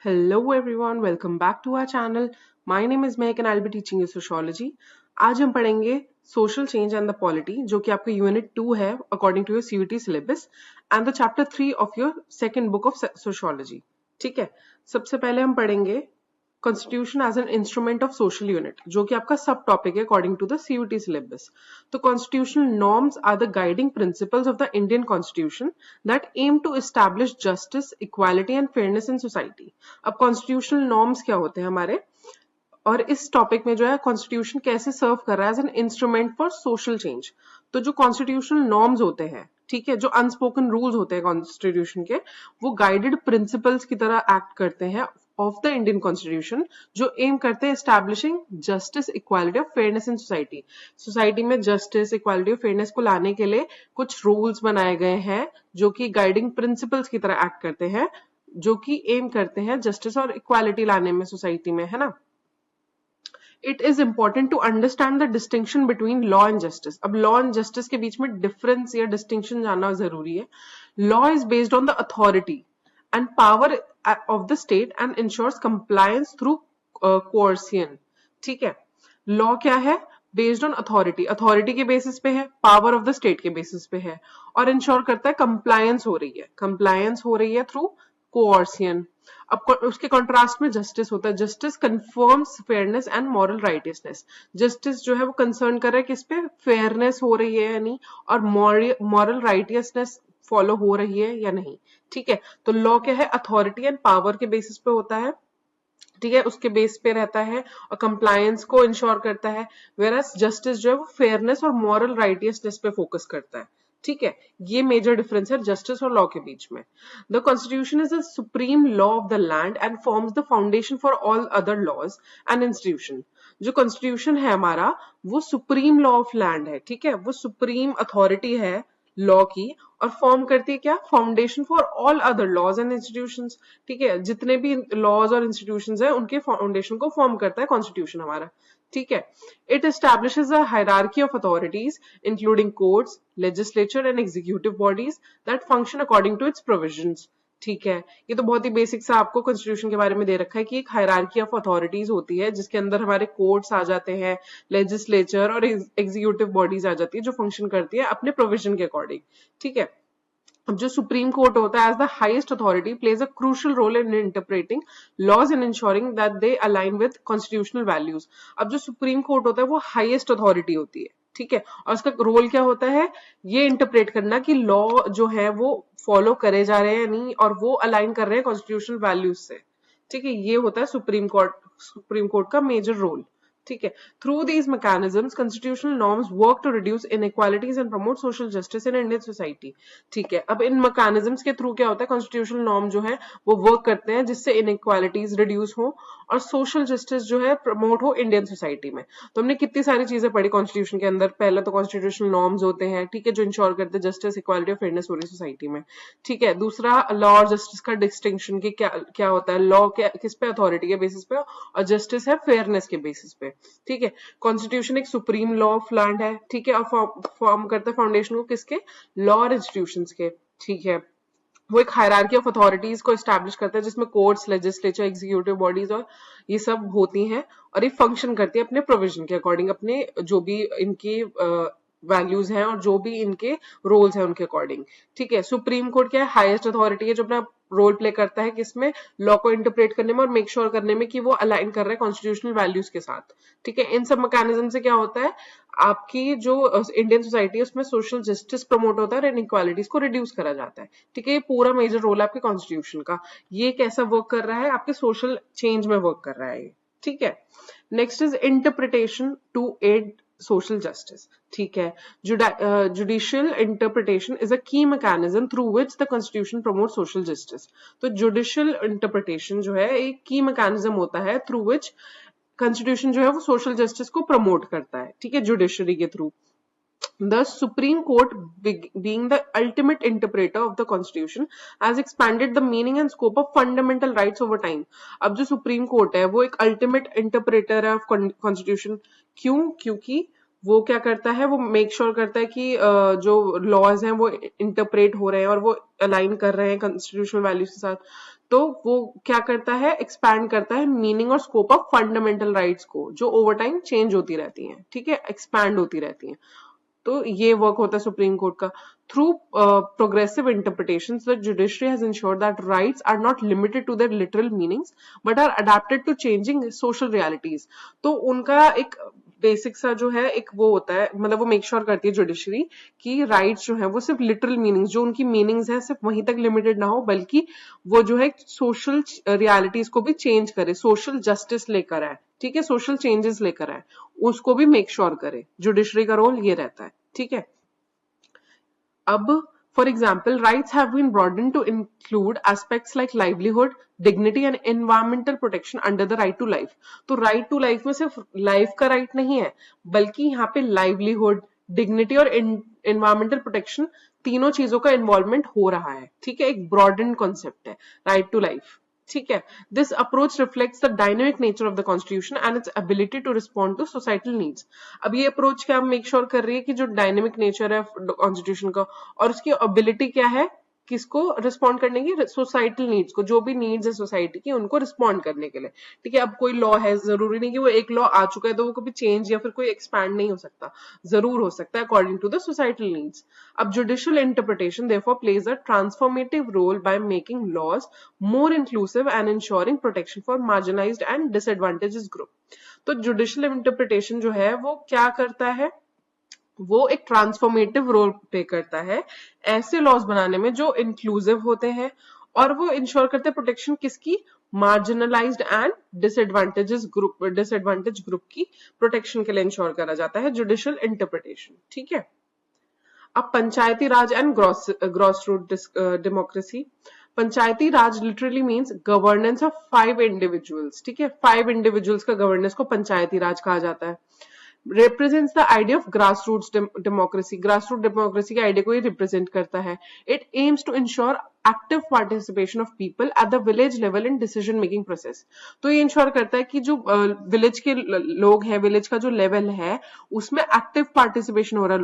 Hello everyone, welcome back to our channel. My name is Mehak and I'll be teaching you sociology. आज हम पढ़ेंगे social change and the polity जो कि आपका unit 2 है according to your CUET syllabus and the chapter 3 of your second book of sociology. ठीक है, सबसे पहले हम पढ़ेंगे constitution as an instrument of social unit जो कि आपका सब टॉपिक है according to the CUET syllabus. तो constitutional norms are the guiding principles of the Indian constitution that aim to establish justice, equality and fairness in society. अब constitutional norms क्या होते हैं हमारे, और इस टॉपिक में जो है कॉन्स्टिट्यूशन कैसे सर्व कर रहा है as an instrument for social change. तो जो कॉन्स्टिट्यूशनल नॉर्म्स होते हैं, ठीक है, जो अनस्पोकन रूल्स होते हैं कॉन्स्टिट्यूशन के, वो गाइडेड प्रिंसिपल्स की तरह एक्ट करते हैं ऑफ द इंडियन कॉन्स्टिट्यूशन जो एम करते हैं एस्टैब्लिशिंग जस्टिस, इक्वालिटी और फेयरनेस इन सोसाइटी. सोसाइटी में जस्टिस, इक्वालिटी और फेयरनेस को लाने के लिए कुछ रूल्स बनाए गए हैं जो कि गाइडिंग प्रिंसिपल्स की तरह एक्ट करते हैं, जो कि एम करते हैं जस्टिस और इक्वालिटी लाने में सोसाइटी में, है ना. It is important to understand the distinction between law and justice. अब लॉ एंड जस्टिस के बीच में डिफरेंस या डिस्टिंक्शन जानना जरूरी है. Law is based on the authority and power of the state and ensures compliance through coercion. ठीक है, लॉ क्या है, बेस्ड ऑन अथॉरिटी, अथॉरिटी के बेसिस पे है, पावर ऑफ द स्टेट के बेसिस पे है, और इंश्योर करता है कंप्लायंस हो रही है थ्रू कोऑर्सियन. अब उसके कॉन्ट्रास्ट में जस्टिस होता है. Justice confirms fairness and moral righteousness. Justice जो है वो कंसर्न कर रहा है किस पे, फेयरनेस हो रही है या नहीं, और मॉरल राइटियसनेस फॉलो हो रही है या नहीं. ठीक है, तो लॉ क्या है, अथॉरिटी एंड पावर के बेसिस पे होता है, ठीक है, उसके बेस पे रहता है और कंप्लायंस को इंश्योर करता है. वेयरएज जस्टिस जो है वो फेयरनेस और मॉरल राइटियसनेस पे फोकस करता है. ठीक है, ये मेजर डिफरेंस है जस्टिस और लॉ के बीच में. The constitution is the supreme law of the land and forms the foundation for all other laws and institution. जो कॉन्स्टिट्यूशन है हमारा वो सुप्रीम लॉ ऑफ लैंड है, ठीक है, वो सुप्रीम अथॉरिटी है लॉ की, और फॉर्म करती है क्या, foundation for all other laws and institutions. ठीक है, जितने भी लॉज और इंस्टीट्यूशंस हैं उनके फाउंडेशन को फॉर्म करता है कॉन्स्टिट्यूशन हमारा. ठीक है, it establishes a hierarchy of authorities including courts, legislature and executive bodies that function according to its provisions. ठीक है, ये तो बहुत ही बेसिक सा आपको कॉन्स्टिट्यूशन के बारे में दे रखा है कि एक हायरार्की ऑफ अथॉरिटीज होती है जिसके अंदर हमारे कोर्ट्स आ जाते हैं, लेजिस्लेचर और एग्जीक्यूटिव बॉडीज आ जाती है जो फंक्शन करती है अपने प्रोविजन के अकॉर्डिंग. ठीक है, अब जो सुप्रीम कोर्ट होता है as the highest authority plays a crucial role in interpreting laws and ensuring that they align with constitutional values. अब जो सुप्रीम कोर्ट होता है वो हाईएस्ट अथॉरिटी होती है, ठीक है, और उसका रोल क्या होता है, ये इंटरप्रेट करना कि लॉ जो है वो फॉलो करे जा रहे हैं नहीं, और वो अलाइन कर रहे हैं कॉन्स्टिट्यूशनल वैल्यूज से. ठीक है, ये होता है सुप्रीम कोर्ट का मेजर रोल. ठीक है, through these mechanisms constitutional norms work to reduce inequalities and promote social justice in Indian society. ठीक है, अब इन मैकेनिज्म्स के थ्रू क्या होता है, कॉन्स्टिट्यूशनल नॉर्म जो है वो वर्क करते हैं जिससे इनइक्वालिटीज रिड्यूस हो और सोशल जस्टिस जो है प्रमोट हो इंडियन सोसाइटी में. तो हमने कितनी सारी चीजें पढ़ी कॉन्स्टिट्यूशन के अंदर. पहला तो कॉन्स्टिट्यूशनल नॉर्म्स होते हैं, ठीक है, जो इंश्योर करते हैं जस्टिस, इक्वालिटी और फेयरनेस हो रही सोसाइटी में. ठीक है, दूसरा लॉ और जस्टिस का डिस्टिंक्शन की क्या होता है, लॉ किस पे, अथॉरिटी के बेसिस पे, और जस्टिस है फेयरनेस के बेसिस पे. ठीक है, कॉन्स्टिट्यूशन एक सुप्रीम लॉ ऑफ लैंड है, ठीक है, और फॉर्म करता है फाउंडेशन को किसके, लॉ और इंस्टीट्यूशंस के. ठीक है, वो एक हायरार्की ऑफ अथॉरिटीज को एस्टैब्लिश करता है जिसमें कोर्ट्स, लेजिस्लेचर, एग्जीक्यूटिव बॉडीज और ये सब होती हैं, और ये फंक्शन करती है अपने प्रोविजन के अकॉर्डिंग, अपने जो भी इनके वैल्यूज हैं और जो भी इनके रोल्स हैं उनके अकॉर्डिंग. ठीक है, सुप्रीम कोर्ट क्या है, हाईएस्ट अथॉरिटी है जो अपना रोल प्ले करता है किसमें, लॉ को इंटरप्रेट करने में और मेक श्योर करने में कि वो अलाइन कर रहे हैं कॉन्स्टिट्यूशनल वैल्यूज के साथ. ठीक है, इन सब मैकेनिज्म से क्या होता है, आपकी जो इंडियन सोसाइटी है उसमें सोशल जस्टिस प्रमोट होता है और इनइक्वालिटीज को रिड्यूस करा जाता है. ठीक है, ये पूरा मेजर रोल है आपके कॉन्स्टिट्यूशन का. ये कैसा वर्क कर रहा है, आपके सोशल चेंज में वर्क कर रहा है ये. ठीक है, next is interpretation to aid social justice. ठीक है, judicial interpretation is a key mechanism through which the constitution promotes social justice. तो judicial interpretation जो है एक key mechanism होता है through which constitution जो है वो social justice को promote करता है. ठीक है, judiciary के through. The Supreme Court, being the ultimate interpreter of the Constitution, has expanded the meaning and scope of fundamental rights over time. अब जो Supreme Court है वो एक ultimate interpreter है of Constitution. क्यों? क्योंकि वो क्या करता है, वो मेक श्योर करता है कि जो लॉज हैं वो इंटरप्रेट हो रहे हैं और वो अलाइन कर रहे हैं कॉन्स्टिट्यूशनल वैल्यूज के साथ। तो वो क्या करता है, एक्सपैंड करता है मीनिंग और स्कोप ऑफ फंडामेंटल राइट्स को, जो ओवर टाइम चेंज होती रहती हैं, ठीक है, एक्सपैंड होती रहती हैं। तो ये वर्क होता है सुप्रीम कोर्ट का। Through progressive interpretations the judiciary has ensured that rights are not limited to their literal meanings but are adapted to changing social realities. तो उनका एक बेसिक सा जो है एक वो होता है, मतलब वो मेक श्योर करती है जुडिशरी कि राइट्स जो है वो सिर्फ लिटरल मीनिंग्स, जो उनकी मीनिंग्स है सिर्फ वहीं तक लिमिटेड ना हो, बल्कि वो जो है सोशल रियलिटीज को भी चेंज करे, सोशल जस्टिस लेकर आए, ठीक है, सोशल चेंजेस लेकर आए, उसको भी मेक श्योर करे। जुडिशरी का रोल ये रहता है, ठीक है। अब for example rights have been broaden to include aspects like livelihood, dignity and environmental protection under the right to life. तो राइट टू लाइफ में सिर्फ लाइफ का राइट नहीं है, बल्कि यहाँ पे लाइवलीहुड, डिग्निटी और एनवायरमेंटल प्रोटेक्शन तीनों चीजों का इन्वॉल्वमेंट हो रहा है, ठीक है। एक ब्रॉडन कॉन्सेप्ट है राइट टू लाइफ, ठीक है। This approach reflects the dynamic nature of the constitution and its ability to respond to societal needs. अब ये अप्रोच क्या मेक श्योर कर रही है कि जो डायनेमिक नेचर है कॉन्स्टिट्यूशन का और उसकी एबिलिटी क्या है, किसको रिस्पॉन्ड करने की, सोसाइटल नीड्स को, जो भी नीड्स है सोसाइटी की उनको रिस्पॉन्ड करने के लिए, ठीक है। अब कोई लॉ है, जरूरी नहीं कि वो एक लॉ आ चुका है तो वो कभी चेंज या फिर कोई एक्सपैंड नहीं हो सकता, जरूर हो सकता है according to the societal needs. अब judicial interpretation therefore plays a transformative role by making laws more inclusive and ensuring protection for marginalised and disadvantages group. तो जुडिशियल इंटरप्रिटेशन जो है वो क्या करता है, वो एक ट्रांसफॉर्मेटिव रोल प्ले करता है ऐसे लॉज बनाने में जो इंक्लूसिव होते हैं और वो इंश्योर करते हैं प्रोटेक्शन किसकी, मार्जिनलाइज्ड एंड डिसएडवांटेज ग्रुप की प्रोटेक्शन के लिए इंश्योर करा जाता है जुडिशियल इंटरप्रिटेशन, ठीक है। अब panchayati raj and grass root democracy. Panchayati raj literally means governance of 5 individuals, ठीक है, 5 इंडिविजुअल्स का गवर्नेंस को पंचायती राज कहा जाता है। represents the idea of grassroots democracy. Grassroots democracy के आइडिया को ये रिप्रेजेंट करता है। It aims to ensure active participation of people at the village level in decision making process. तो ये इंश्योर करता है कि जो विलेज के लोग हैं, विलेज का जो लेवल है उसमें एक्टिव पार्टिसिपेशन हो रहा है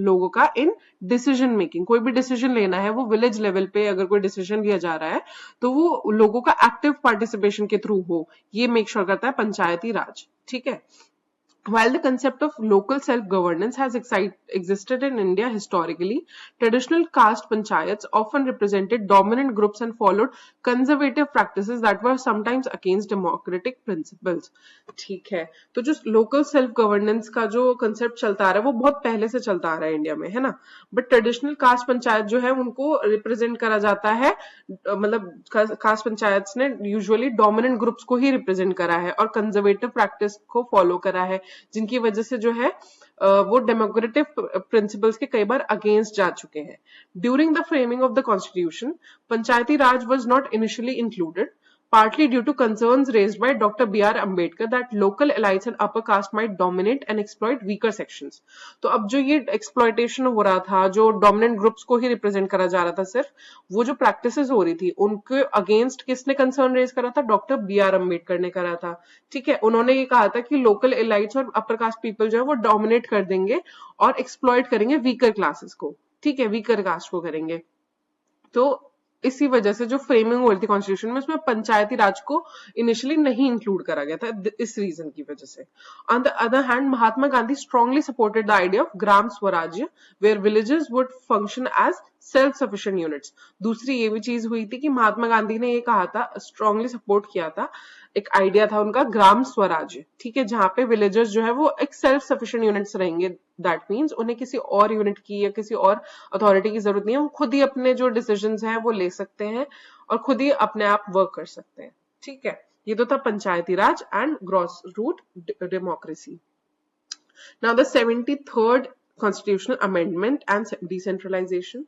लोगों का इन डिसीजन मेकिंग। कोई भी डिसीजन लेना है वो विलेज लेवल पे अगर कोई डिसीजन लिया जा रहा है तो वो लोगों का एक्टिव पार्टिसिपेशन के थ्रू हो, ये मेक श्योर करता है पंचायती राज, ठीक है। While the concept of local self-governance has existed in India historically, traditional caste panchayats often represented dominant groups and followed conservative practices that were sometimes against democratic principles. ठीक है, तो जो local self-governance का जो concept चलता आ रहा है वो बहुत पहले से चलता आ रहा है इंडिया में, है ना। But traditional caste पंचायत जो है उनको represent करा जाता है, मतलब caste पंचायत ने usually dominant groups को ही represent करा है और conservative practice को follow करा है, जिनकी वजह से जो है वो डेमोक्रेटिक प्रिंसिपल्स के कई बार अगेंस्ट जा चुके हैं। During the framing of the constitution Panchayati Raj was not initially included, partly due to concerns raised by Dr. B.R. Ambedkar that local elites and upper caste might dominate and exploit weaker sections. तो अब जो ये exploitation हो रहा था, जो dominant groups को ही represent करा जा रहा था, सिर्फ वो जो practices हो रही थी उनके against किसने concern raise करा था, Dr. B.R. Ambedkar ने करा था, ठीक है। उन्होंने ये कहा था कि local elites और upper caste people जो है वो dominate कर देंगे और exploit करेंगे weaker classes को, ठीक है, weaker caste को करेंगे। तो इसी वजह से जो फ्रेमिंग हो रही थी कॉन्स्टिट्यूशन में उसमें पंचायती राज को इनिशियली नहीं इंक्लूड करा गया था, इस रीजन की वजह से। On the other hand Mahatma Gandhi strongly supported the idea of gram swarajya where villages would function as self sufficient units. दूसरी ये भी चीज हुई थी कि महात्मा गांधी ने ये कहा था, स्ट्रांगली सपोर्ट किया था, एक आइडिया था उनका ग्राम स्वराज्य, ठीक है, जहां पे विलेजर्स जो है वो एक सेल्फ सफिशिएंट यूनिट्स रहेंगे। दैट मीन्स उन्हें किसी और यूनिट की या किसी और अथॉरिटी की जरूरत नहीं है, वो खुद ही अपने जो डिसीजंस हैं वो ले सकते हैं और खुद ही अपने आप वर्क कर सकते हैं, ठीक है। ये तो था panchayati raj and grass root democracy. Now the 73rd constitutional amendment and decentralization.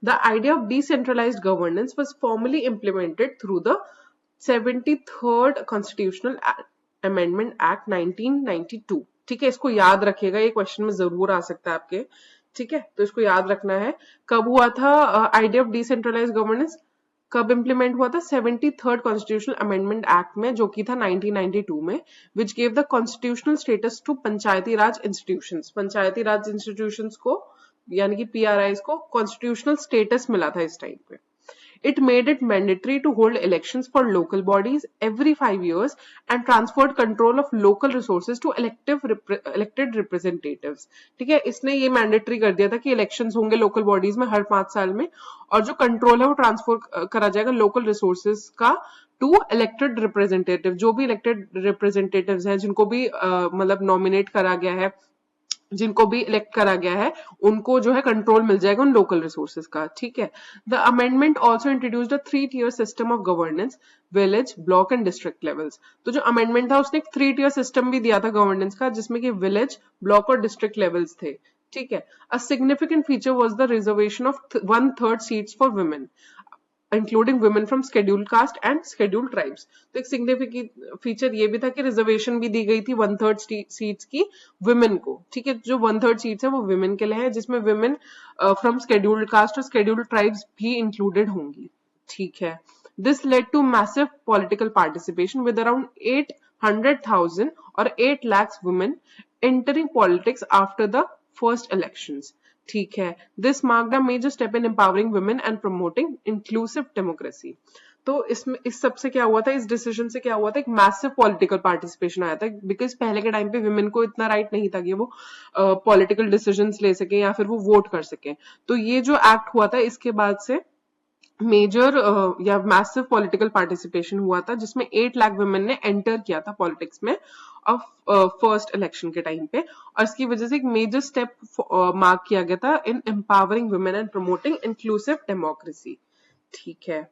The idea of decentralized governance was formally implemented through the 73rd Constitutional Amendment Act 1992, ठीक है। इसको याद रखिएगा, ये क्वेश्चन में जरूर आ सकता है आपके, ठीक है, तो इसको याद रखना है। कब हुआ था आइडिया ऑफ डिसेंट्रलाइज्ड गवर्नेंस, कब इंप्लीमेंट हुआ था? 73rd कॉन्स्टिट्यूशनल अमेंडमेंट एक्ट में, जो कि था 1992 में, which gave the constitutional status to Panchayati Raj institutions. Panchayati Raj institutions को यानी कि पीआरआईज को कॉन्स्टिट्यूशनल स्टेटस मिला था इस टाइम पे। It made it mandatory to hold elections for local bodies every 5 years and transferred control of local resources to elected representatives. ठीक है, इसने ये मैंडेटरी कर दिया था कि इलेक्शंस होंगे लोकल बॉडीज में हर 5 साल में, और जो कंट्रोल है वो ट्रांसफर करा जाएगा लोकल रिसोर्सेज का टू इलेक्टेड रिप्रेजेंटेटिव। जो भी इलेक्टेड रिप्रेजेंटेटिव्स हैं, जिनको भी मतलब नॉमिनेट करा गया है, जिनको भी इलेक्ट करा गया है, उनको जो है कंट्रोल मिल जाएगा उन लोकल रिसोर्सेज का। ठीक है, the amendment also introduced a 3-tier system of governance, village, block and district levels. तो जो अमेंडमेंट था उसने एक 3-tier सिस्टम भी दिया था गवर्नेंस का, जिसमें कि विलेज, ब्लॉक और डिस्ट्रिक्ट लेवल्स थे। ठीक है, a significant feature was the reservation of 1/3 seats for women, including women from scheduled cast and scheduled tribes. तो एक सिग्निफिकेंट फीचर ये भी था कि रिजर्वेशन भी दी गई थी 1/3 सीट्स की वुमेन को। ठीक है, जो 1/3 सीट्स है वो वुमेन के लिए है, जिसमें वुमेन फ्रॉम शेड्यूल्ड कास्ट और शेड्यूल्ड ट्राइब्स भी इंक्लूडेड होंगी। ठीक है, this led to massive political participation with around 800,000 और 8 lakhs women entering politics after the first elections. ठीक है, this marked a major step in empowering women and promoting inclusive democracy. तो इसमें इस सब से क्या हुआ था, इस डिसीजन से क्या हुआ था, एक मैसिव पॉलिटिकल पार्टिसिपेशन आया था, बिकॉज पहले के टाइम पे वुमेन को इतना राइट नहीं था कि वो पॉलिटिकल डिसीजंस ले सके या फिर वो वोट कर सके। तो ये जो एक्ट हुआ था इसके बाद से मेजर या मैसिव पॉलिटिकल पार्टिसिपेशन हुआ था, जिसमें 8 लाख वुमेन ने एंटर किया था पॉलिटिक्स में ऑफ फर्स्ट इलेक्शन के टाइम पे, और इसकी वजह से एक मेजर स्टेप मार्क किया गया था in empowering women and promoting inclusive democracy. ठीक है,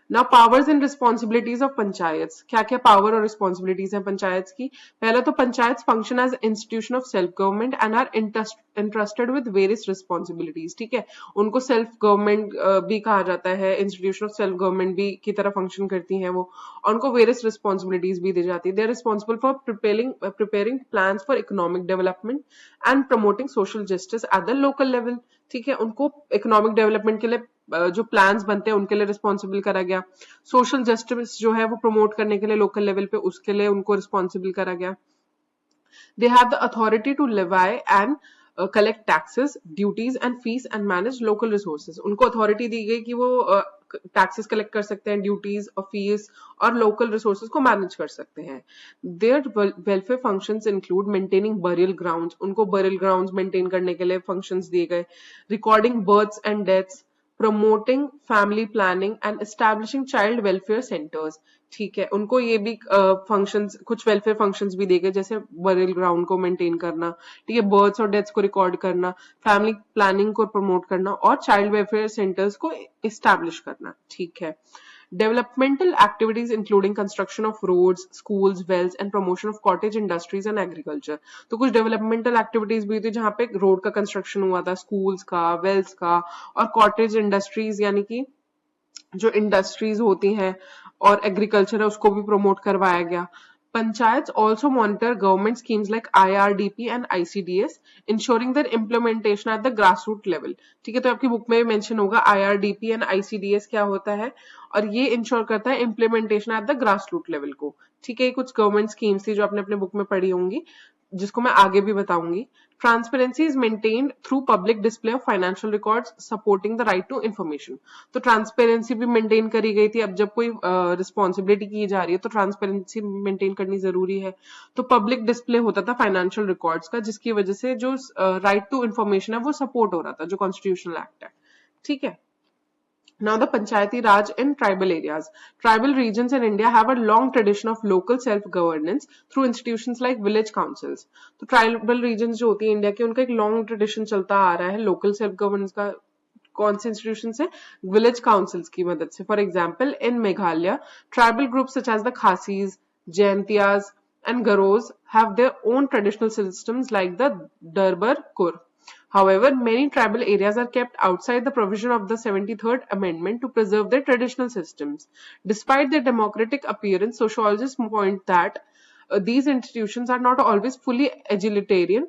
now powers and responsibilities of panchayat. क्या क्या पावर और रिस्पॉन्सिबिलिटीज हैं पंचायत की? पहला तो panchayat function as institution of self government and are interested with various responsibilities. ठीक है, उनको सेल्फ गवर्नमेंट भी कहा जाता है, इंस्टीट्यूशन ऑफ सेल्फ गवर्नमेंट भी की तरह फंक्शन करती हैं वो, और उनको वेरियस रिस्पॉन्सिबिलिटीज भी दी जाती है। They are responsible for preparing plans for economic development and promoting social justice at the local level. ठीक है, उनको इकोनॉमिक डेवलपमेंट के लिए जो प्लान्स बनते हैं उनके लिए रिस्पॉन्सिबल करा गया। सोशल जस्टिस जो है वो प्रमोट करने के लिए लोकल लेवल पे उसके लिए उनको रिस्पॉन्सिबल करा गया। They have the authority to levy and collect taxes, duties and fees and manage local resources. उनको अथॉरिटी दी गई कि वो टैक्सेस कलेक्ट कर सकते हैं, ड्यूटीज और फीस और लोकल रिसोर्सेज को मैनेज कर सकते हैं। Their welfare functions include maintaining burial grounds, उनको बरियल ग्राउंड्स मेंटेन करने के लिए फंक्शंस दिए गए, recording births and deaths, promoting family planning and establishing child welfare centres. ठीक है, उनको ये भी फंक्शंस, कुछ वेलफेयर फंक्शंस भी दिए गए, जैसे बरियल ग्राउंड को मेंटेन करना, ठीक है, बर्थ्स और डेथ्स को रिकॉर्ड करना, फैमिली प्लानिंग को प्रमोट करना और चाइल्ड वेलफेयर सेंटर्स को एस्टैब्लिश करना। ठीक है, developmental activities including construction of roads, schools, wells and promotion of cottage industries and agriculture। तो कुछ डेवलपमेंटल एक्टिविटीज भी थी जहां पे रोड का कंस्ट्रक्शन हुआ था, स्कूल्स का, वेल्स का और कॉटेज इंडस्ट्रीज यानी कि जो इंडस्ट्रीज होती हैं और एग्रीकल्चर है उसको भी प्रमोट करवाया गया। Panchayats also monitor government schemes like IRDP and ICDS, ensuring their implementation at the grassroots level। ठीक है, तो आपकी बुक में भी मेंशन होगा IRDP and ICDS क्या होता है, और ये इंश्योर करता है implementation at the grassroot level को। ठीक है, ये कुछ गवर्नमेंट स्कीम्स थी जो आपने अपने बुक में पढ़ी होंगी, जिसको मैं आगे भी बताऊंगी। Transparency is maintained through public display of financial records supporting the right to information. तो ट्रांसपेरेंसी भी मेंटेन करी गई थी। अब जब कोई रिस्पॉन्सिबिलिटी की जा रही है तो ट्रांसपेरेंसी मेंटेन करनी जरूरी है। तो पब्लिक डिस्प्ले होता था फाइनेंशियल रिकॉर्ड्स का, जिसकी वजह से जो राइट टू इन्फॉर्मेशन है वो सपोर्ट हो रहा था, जो कॉन्स्टिट्यूशनल एक्ट है। ठीक है, now the Panchayati Raj in tribal areas. Tribal regions in India have a long tradition of local self-governance through institutions like village councils. तो tribal regions जो होती है इंडिया की, उनका एक long tradition चलता आ रहा है local self-governance का। कौन से इंस्टीट्यूशन से? विलेज काउंसिल्स की मदद से। For example in Meghalaya, tribal groups such as the Khasis, Jaintias and Garos have their own traditional systems like the Durbar Kur. However, many tribal areas are kept outside the provision of the 73rd Amendment to preserve their traditional systems. Despite their democratic appearance, sociologists point that these institutions are not always fully egalitarian.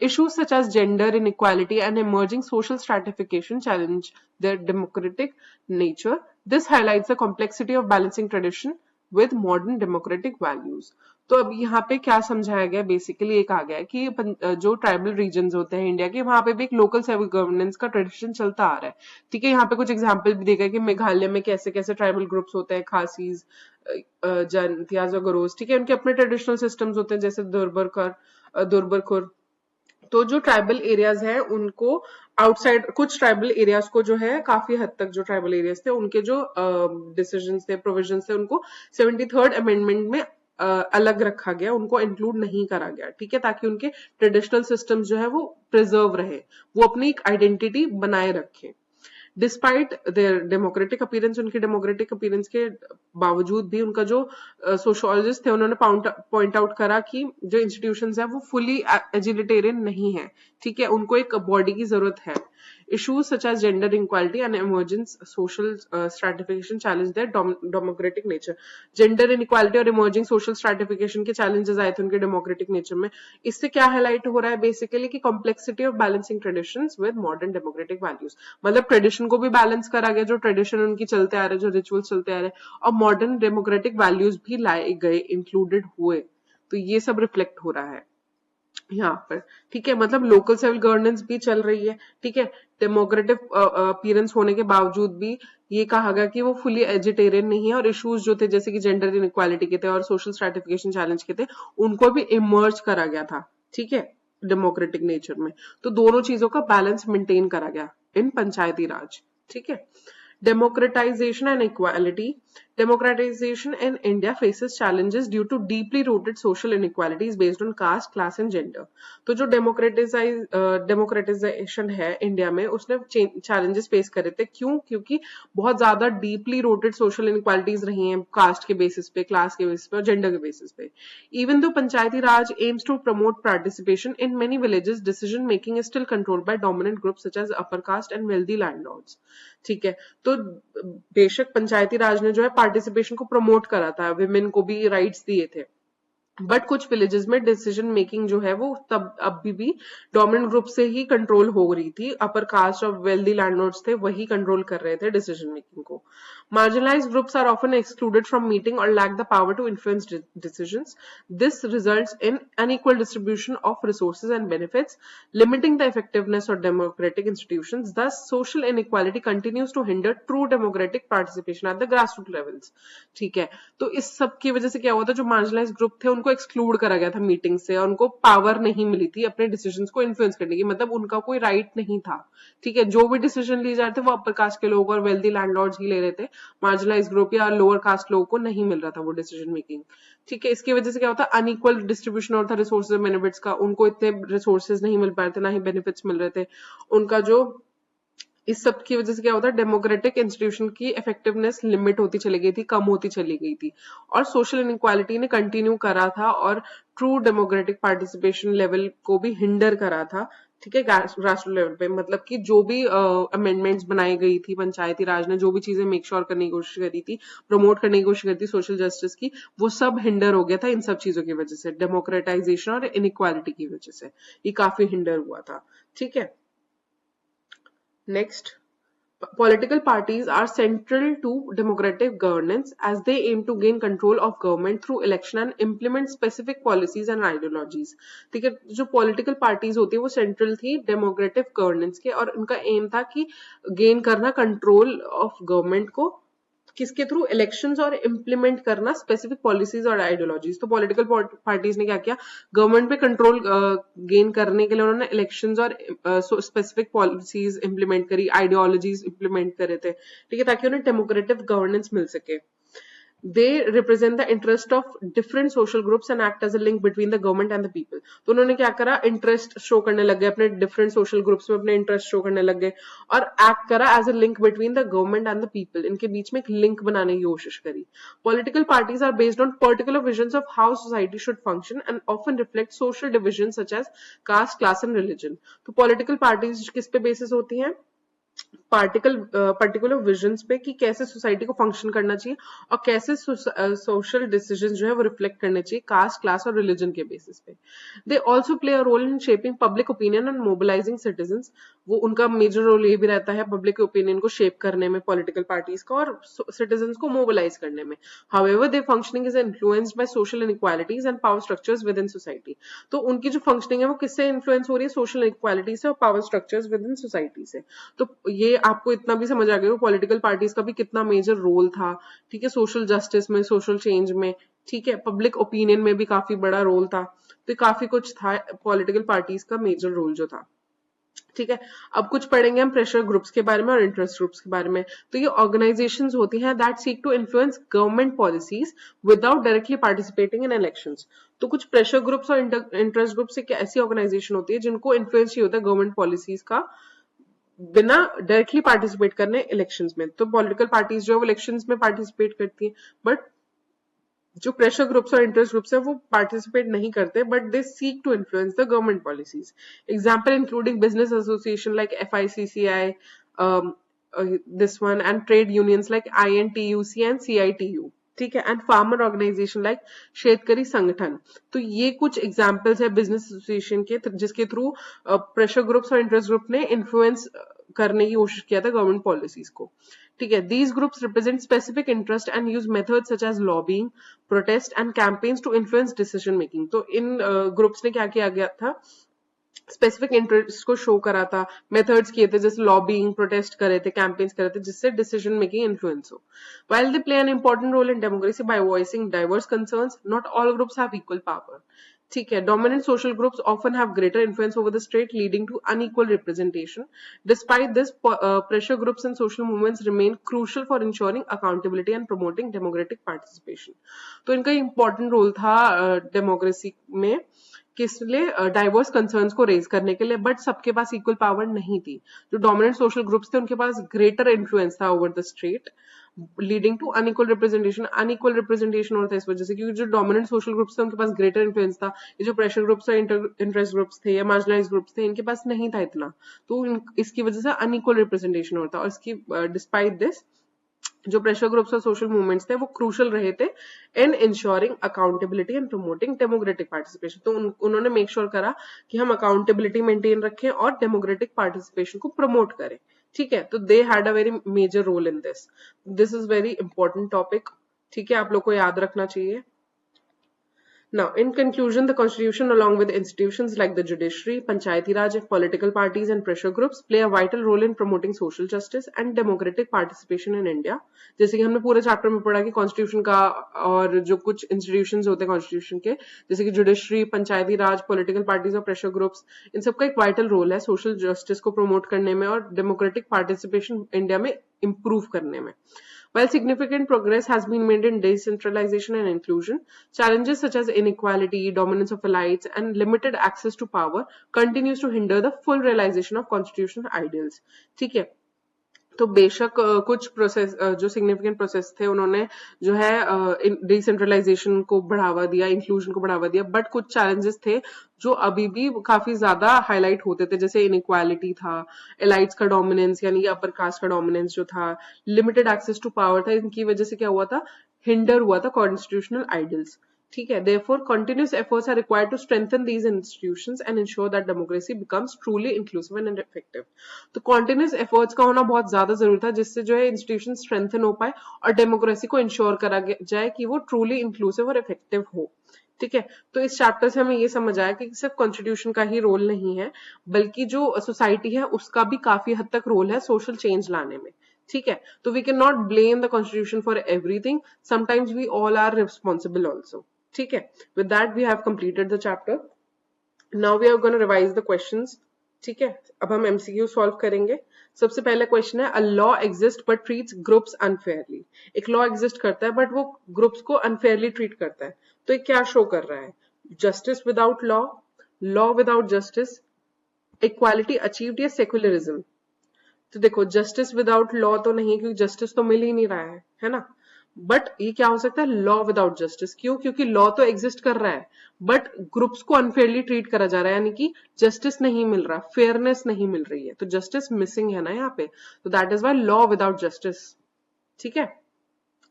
Issues such as gender inequality and emerging social stratification challenge their democratic nature. This highlights the complexity of balancing tradition with modern democratic values. तो अब यहाँ पे क्या समझाया गया, basically एक आ गया है कि जो ट्राइबल रीजन्स होते हैं इंडिया के, वहां पे भी एक लोकल सेल्फ गवर्नेंस का ट्रेडिशन चलता आ रहा है. ठीक है, यहाँ पे कुछ एग्जांपल भी देखा है कि मेघालय में कैसे कैसे ट्राइबल ग्रुप्स होते हैं, खासीज, जनतियाज और गरोज. ठीक है, उनके अपने ट्रेडिशनल सिस्टम्स होते हैं, जैसे दुर्बरखुर. तो जो ट्राइबल एरियाज हैं उनको आउटसाइड, कुछ ट्राइबल एरियाज को जो है काफी हद तक जो ट्राइबल एरियाज थे उनके जो डिसीजंस थे, प्रोविजंस थे, उनको 73rd अमेंडमेंट में अलग रखा गया, उनको इंक्लूड नहीं करा गया. ठीक है, ताकि उनके ट्रेडिशनल सिस्टम्स जो है वो प्रिजर्व रहे, वो अपनी एक आइडेंटिटी बनाए रखे. डिस्पाइट देयर डेमोक्रेटिक अपीयरेंस, उनके डेमोक्रेटिक अपीयरेंस के बावजूद भी उनका जो सोशियोलॉजिस्ट थे उन्होंने पॉइंट आउट करा कि जो इंस्टीट्यूशंस है वो फुली एजिलिटेरियन नहीं है. ठीक है, उनको एक बॉडी की जरूरत है. Issues such as gender inequality and emerging social stratification challenge their democratic nature. Gender inequality और emerging social stratification के challenges आए थे उनके democratic nature में. इससे क्या highlight हो रहा है बेसिकली कि complexity of balancing traditions with modern democratic values. मतलब ट्रेडिशन को भी बैलेंस करा गया, जो ट्रेडिशन उनकी चलते आ रहे, जो रिचुअल्स चलते आ रहे, और मॉडर्न डेमोक्रेटिक वैल्यूज भी लाए गए, इंक्लूडेड हुए. तो ये सब रिफ्लेक्ट हो रहा है यहाँ पर. ठीक है, मतलब लोकल सेल्फ गवर्नेंस भी चल रही है. ठीक है, डेमोक्रेटिक अपीयरेंस होने के बावजूद भी ये कहा गया कि वो फुली एजिटेरियन नहीं है, और इश्यूज जो थे जैसे कि जेंडर इनइक्वालिटी के थे और सोशल स्ट्रैटिफिकेशन चैलेंज के थे, उनको भी इमर्ज करा गया था. ठीक है, डेमोक्रेटिक नेचर में. तो दोनों चीजों का बैलेंस मेंटेन करा गया इन पंचायती राज. ठीक है. Democratization and equality. Democratization in India faces challenges due to deeply rooted social inequalities based on caste, class and gender. तो जो डेमोक्रेटाइजेशन है इंडिया में, उसने चैलेंजेस फेस करे थे. क्यों? क्योंकि बहुत ज्यादा डीपली रूटेड सोशल इनइक्वालिटीज रही हैं, कास्ट के बेसिस पे, क्लास के बेसिस पे और जेंडर के बेसिस पे. Even though Panchayati Raj aims to promote participation in many villages, decision making is still controlled by dominant groups such as upper caste and wealthy landlords. ठीक है, तो बेशक पंचायती राज ने जो है पार्टिसिपेशन को प्रमोट करा था, विमेन को भी राइट्स दिए थे, बट कुछ विलेजेस में डिसीजन मेकिंग जो है वो तब अभी भी डोमिनेंट ग्रुप से ही कंट्रोल हो रही थी. अपर कास्ट और वेल्दी लैंडलॉर्ड्स थे, वही कंट्रोल कर रहे थे डिसीजन मेकिंग को. Marginalized groups are often excluded from meeting or lack the power to influence decisions. This results in unequal distribution of resources and benefits, limiting the effectiveness of democratic institutions. Thus, social inequality continues to hinder true democratic participation at the grassroots levels. ठीक है, तो इस सब की वजह से क्या हुआ था, जो marginalized group थे उनको एक्सक्लूड करा गया था मीटिंग से, और उनको पावर नहीं मिली थी अपने डिसीजंस को इन्फ्लुएंस करने की. मतलब उनका कोई राइट नहीं था. ठीक है, जो भी डिसीजन लिए जा रहे थे वो अपर कास्ट के लोग और वेल्दी लैंडलॉर्ड्स ही ले रहे थे. मार्जिनलाइज ग्रुप या लोअर कास्ट लोगों को नहीं मिल रहा था वो डिसीजन मेकिंग. ठीक है, इसकी वजह से क्या होता है, अनइक्वल डिस्ट्रीब्यूशन होता था रिसोर्सेज और बेनिफिट्स का. उनको इतने रिसोर्सेज नहीं मिल पा रहे थे, ना ही बेनिफिट्स मिल रहे थे उनका. जो इस सब की वजह से क्या होता है, डेमोक्रेटिक इंस्टीट्यूशन की इफेक्टिवनेस लिमिट होती चली गई थी, कम होती चली गई थी, और सोशल इनइक्वालिटी ने कंटिन्यू करा था और ट्रू डेमोक्रेटिक पार्टिसिपेशन लेवल को भी हिंडर करा था. ठीक है, राष्ट्रीय लेवल पे. मतलब कि जो भी अमेंडमेंट्स बनाई गई थी पंचायती राज ने, जो भी चीजें मेक श्योर करने की कोशिश करी थी, प्रमोट करने की कोशिश करी थी सोशल जस्टिस की, वो सब हिंडर हो गया था इन सब चीजों की वजह से, डेमोक्रेटाइजेशन और इनइक्वालिटी की वजह से ये काफी हिंडर हुआ था. ठीक है, next. Political parties are central to democratic governance as they aim to gain control of government through election and implement specific policies and ideologies. ठीक है, जो political parties होती है वो central थी democratic governance के, और उनका aim था कि gain करना control of government को किसके थ्रू, इलेक्शंस, और इम्प्लीमेंट करना स्पेसिफिक पॉलिसीज और आइडियोलॉजीज. तो पॉलिटिकल पार्टीज ने क्या किया, गवर्नमेंट पे कंट्रोल गेन करने के लिए उन्होंने इलेक्शंस और स्पेसिफिक पॉलिसीज इम्प्लीमेंट करी, आइडियोलॉजीज इम्प्लीमेंट करे थे. ठीक है, ताकि उन्हें डेमोक्रेटिक गवर्नेंस मिल सके. They represent the interest of different social groups and act as a link between the government and the people. तो उन्होंने क्या करा, इंटरेस्ट शो करने लग गए अपने डिफरेंट सोशल ग्रुप्स में, अपने इंटरेस्ट शो करने लग गए, और एक्ट करा as a link between the government and the people. इनके बीच में एक लिंक बनाने की कोशिश करी. Political parties are based on particular visions of how society should function and often reflect social division such as caste, class and religion. तो political parties किस पे बेसिस होती हैं, पर्टिकुलर विजन्स पे कि कैसे सोसाइटी को फंक्शन करना चाहिए और कैसे सोशल डिसीजंस जो है वो रिफ्लेक्ट करने चाहिए कास्ट, क्लास और रिलीजन के बेसिस पे. They also play a role in shaping public opinion and mobilising citizens. वो उनका मेजर रोल ये भी रहता है पब्लिक ओपिनियन को शेप करने में पॉलिटिकल पार्टीज का और सिटीजंस को मोबिलाइज करने में. However they functioning is influenced by social inequalities and power structures with in society. तो उनकी जो फंक्शनिंग है वो किससे इन्फ्लुएंस हो रही है? सोशल इनइक्वालिटी से और power structures with in society से. तो ये आपको इतना भी समझ आ गया पॉलिटिकल पार्टीज का भी कितना मेजर रोल था. ठीक है, सोशल जस्टिस में, सोशल चेंज में. ठीक है, पब्लिक ओपिनियन में भी काफी बड़ा रोल था. तो काफी कुछ था पॉलिटिकल पार्टीज का मेजर रोल जो था. ठीक है, अब कुछ पढ़ेंगे हम प्रेशर ग्रुप्स के बारे में और इंटरेस्ट ग्रुप्स के बारे में. तो ये ऑर्गेनाइजेशंस होती हैं that seek to influence government policies without directly participating in elections. तो कुछ प्रेशर ग्रुप्स और इंटरेस्ट ग्रुप्स एक ऐसी ऑर्गेनाइजेशन होती है जिनको इन्फ्लुएंस ही होता है गवर्नमेंट पॉलिसीज का बिना डायरेक्टली पार्टिसिपेट करने इलेक्शंस में. तो पॉलिटिकल पार्टीज जो है वो इलेक्शंस में पार्टिसिपेट करती हैं, बट जो प्रेशर ग्रुप्स और इंटरेस्ट ग्रुप्स है वो पार्टिसिपेट नहीं करते, but they seek to influence the government policies. Example including business association like FICCI, this one, and trade unions like INTUC and CITU. ठीक है, एंड फार्मर ऑर्गेनाइजेशन लाइक शेतकरी संगठन. तो ये कुछ एग्जाम्पल्स है बिजनेस एसोसिएशन के जिसके थ्रू प्रेशर ग्रुप्स और इंटरेस्ट ग्रुप ने इन्फ्लुएंस करने की कोशिश किया था गवर्नमेंट पॉलिसीज को. ठीक है, these groups represent specific interest and use methods such as lobbying, protest and campaigns to influence decision making. तो इन ग्रुप्स ने क्या किया गया था? स्पेसिफिक इंटरेस्ट को शो करा था, मेथड्स किए थे जैसे लॉबिंग, प्रोटेस्ट करे थे, कैंपेन्स करे थे, जिससे डिसीजन मेकिंग इन्फ्लुएंस हो. While they play an important role in democracy by voicing diverse concerns, not all groups have equal power. ठीक है, dominant social groups often have greater influence over the state, leading to unequal representation. Despite this, pressure groups and social movements remain crucial for ensuring accountability and promoting democratic participation. तो इनका important role था democracy में किस लिए? Diverse concerns को raise करने के लिए, बट सबके पास इक्वल पावर नहीं थी. जो डोमिनेंट सोशल ग्रुप्स थे उनके पास ग्रेटर इन्फ्लुएंस था over the state, leading to unequal representation. Unequal representation होता है इस वजह से क्योंकि जो डोमिनेंट सोशल ग्रुप्स थे उनके पास ग्रेटर इन्फ्लुएंस था. ये जो प्रेशर ग्रुप्स और इंटरेस्ट ग्रुप्स थे या मार्जिनलाइज ग्रुप्स थे इनके पास नहीं था इतना. तो इसकी वजह से अनइक्वल रिप्रेजेंटेशन होता. और इसकी डिस्पाइट दिस जो प्रेशर ग्रुप्स और सोशल मूवमेंट्स थे वो क्रूशल रहे थे in ensuring accountability and promoting democratic participation. तो उन्होंने मेक श्योर करा कि हम अकाउंटेबिलिटी मेंटेन रखें और डेमोक्रेटिक पार्टिसिपेशन को प्रमोट करें. ठीक है, तो they had a very major role in this. This is very important topic. ठीक है, आप लोग को याद रखना चाहिए. Now, in conclusion, the Constitution, along with institutions like the judiciary, Panchayati Raj, political parties, and pressure groups, play a vital role in promoting social justice and democratic participation in India. जैसे कि हमने पूरे chapter में पढ़ा कि constitution का और जो कुछ इंस्टीट्यूशंस होते हैं कॉन्स्टिट्यूशन के, जैसे कि जुडिशरी, पंचायती राज, पॉलिटिकल पार्टीज और प्रेशर ग्रुप्स, इन सबका एक वाइटल रोल है सोशल जस्टिस को प्रमोट करने में और डेमोक्रेटिक पार्टिसिपेशन इंडिया में इंप्रूव करने में. While significant progress has been made in decentralization and inclusion, challenges such as inequality, dominance of elites, and limited access to power continues to hinder the full realization of constitutional ideals. ठीक है, तो बेशक कुछ process जो significant process थे उन्होंने जो है डिसेंट्रलाइजेशन को बढ़ावा दिया, इंक्लूजन को बढ़ावा दिया, बट कुछ चैलेंजेस थे जो अभी भी काफी ज्यादा हाईलाइट होते थे, जैसे इनइक्वालिटी था, एलाइट्स का डोमिनेंस यानी अपर कास्ट का डोमिनेंस जो था, लिमिटेड एक्सेस टू पावर था. इनकी वजह से क्या हुआ था? हिंडर हुआ था कॉन्स्टिट्यूशनल आइडियल्स. ठीक है, therefore continuous efforts are required to strengthen these institutions and ensure that democracy becomes truly inclusive and effective. तो continuous efforts का होना बहुत ज्यादा जरूरी था जिससे जो है इंस्टीट्यूशन स्ट्रेंथन हो पाए और डेमोक्रेसी को इंश्योर करा जाए कि वो ट्रूली इंक्लूसिव और इफेक्टिव हो. ठीक है, तो इस चैप्टर से हमें ये समझ आया कि सिर्फ कॉन्स्टिट्यूशन का ही रोल नहीं है बल्कि जो सोसाइटी है उसका भी काफी हद तक रोल है सोशल चेंज लाने में. ठीक है, तो we can not blame the constitution for everything, sometimes we all are responsible also. ठीक है, with that we have completed the chapter. Now we are going to revise the questions. ठीक है, अब हम MCQ सॉल्व करेंगे. सबसे पहला question है, a law exists but treats groups unfairly. एक लॉ एग्जिस्ट करता है बट वो ग्रुप्स को अनफेयरली ट्रीट करता है. तो ये क्या शो कर रहा है? Justice without law, law without justice, equality achieved या सेक्युलरिज्म. तो देखो जस्टिस विदाउट लॉ तो नहीं, क्योंकि जस्टिस तो मिल ही नहीं रहा है ना. बट ये क्या हो सकता है, लॉ विदाउट जस्टिस। क्यों? क्योंकि लॉ तो एग्जिस्ट कर रहा है बट ग्रुप्स को अनफेयरली ट्रीट करा जा रहा है, यानी कि जस्टिस नहीं मिल रहा, फेयरनेस नहीं मिल रही है, तो जस्टिस मिसिंग है ना यहाँ पे, तो that is why law without justice. ठीक है।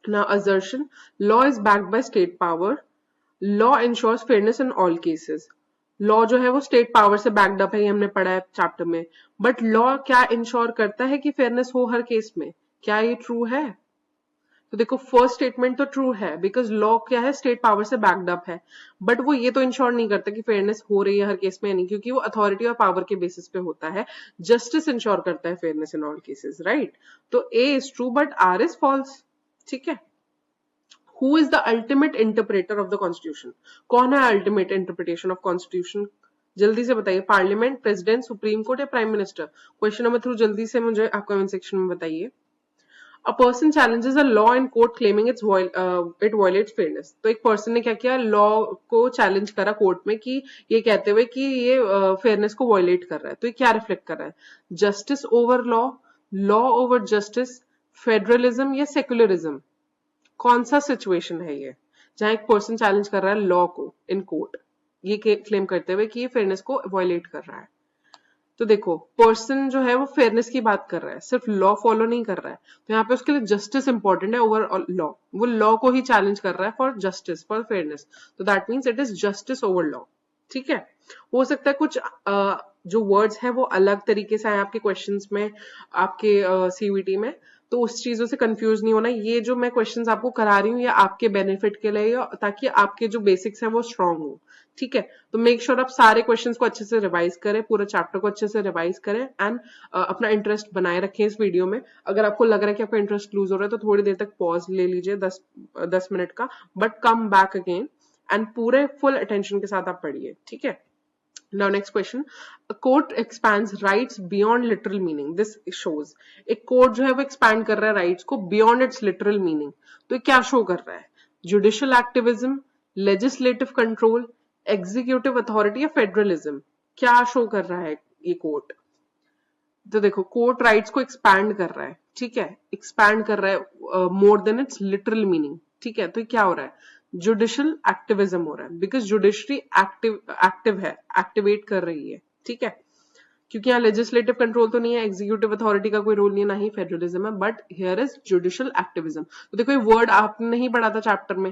Now assertion, law is backed by state power. Law ensures fairness in all cases. Law जो है वो स्टेट पावर से बैक्ड अप है, ये हमने पढ़ा है चैप्टर में। बट लॉ क्या इंश्योर करता है कि फेयरनेस हो हर केस में? क्या ये ट्रू है? तो देखो फर्स्ट स्टेटमेंट तो ट्रू है, बिकॉज लॉ क्या है, स्टेट पावर से बैक्ड अप है, बट वो ये तो इंश्योर नहीं करता कि फेयरनेस हो रही है हर केस में, नहीं, क्योंकि वो अथॉरिटी और पावर के बेसिस पे होता है। जस्टिस इंश्योर करता है fairness in all cases, right? तो A is true but R is false. ठीक है। Who is the ultimate interpreter of the constitution? कौन है अल्टीमेट इंटरप्रिटेशन ऑफ कॉन्स्टिट्यूशन? जल्दी से बताइए, पार्लियामेंट, प्रेसिडेंट, सुप्रीम कोर्ट या प्राइम मिनिस्टर? क्वेश्चन नंबर 3 जल्दी से मुझे आप कमेंट सेक्शन में बताइए। A person challenges a law in court claiming it violates fairness. तो एक पर्सन ने क्या किया, लॉ को चैलेंज करा कोर्ट में कि ये कहते हुए कि ये फेयरनेस को वायलेट कर रहा है। तो ये क्या रिफ्लेक्ट कर रहा है? Justice over law, law over justice, federalism या सेक्युलरिज्म? कौन सा सिचुएशन है ये जहां एक पर्सन चैलेंज कर रहा है लॉ को इन कोर्ट, ये क्लेम करते हुए कि ये फेयरनेस को वायलेट कर रहा है? तो देखो पर्सन जो है वो फेयरनेस की बात कर रहा है, सिर्फ लॉ फॉलो नहीं कर रहा है, तो यहाँ पे उसके लिए जस्टिस इंपॉर्टेंट है ओवर लॉ। वो लॉ को ही चैलेंज कर रहा है फॉर जस्टिस, फॉर फेयरनेस, तो that means it is justice over law. ठीक है। हो सकता है कुछ जो वर्ड्स है वो अलग तरीके से आए आपके क्वेश्चंस में, आपके सीवीटी में, तो उस चीजों से कंफ्यूज नहीं होना। ये जो मैं क्वेश्चंस आपको करा रही हूँ ये आपके बेनिफिट के लिए, ताकि आपके जो बेसिक्स है वो स्ट्रांग हो। ठीक है। तो मेक श्योर आप सारे क्वेश्चंस को अच्छे से रिवाइज करें, पूरा चैप्टर को अच्छे से रिवाइज करें, एंड अपना इंटरेस्ट बनाए रखें इस वीडियो में। अगर आपको लग रहा है कि आपका इंटरेस्ट लूज हो रहा है तो थोड़ी देर तक पॉज ले लीजिए, 10 मिनट का, but come back again and पूरे फुल अटेंशन के साथ आप पढ़िए। ठीक है। Now next question, a court expands rights beyond literal meaning. This shows एक कोर्ट जो है वो एक्सपैंड कर रहा है राइट्स को beyond its literal meaning. तो ये क्या शो कर रहा है? Judicial activism, legislative control, executive authority या फेडरलिज्म? क्या शो कर रहा है ये कोर्ट? तो देखो कोर्ट राइट्स को एक्सपैंड कर रहा है। ठीक है। एक्सपैंड कर रहा है more than it's literal meaning. ठीक है। तो ये क्या हो रहा है? जुडिशियल एक्टिविज्म हो रहा है, बिकॉज जुडिशरी एक्टिव है, एक्टिवेट कर रही है। ठीक है। क्योंकि यहाँ लेजिस्लेटिव कंट्रोल तो नहीं है, एग्जीक्यूटिव अथॉरिटी का कोई रोल नहीं है, ना ही फेडरलिज्म है, but here is judicial activism. तो देखो ये वर्ड आपने नहीं पढ़ा था चैप्टर में,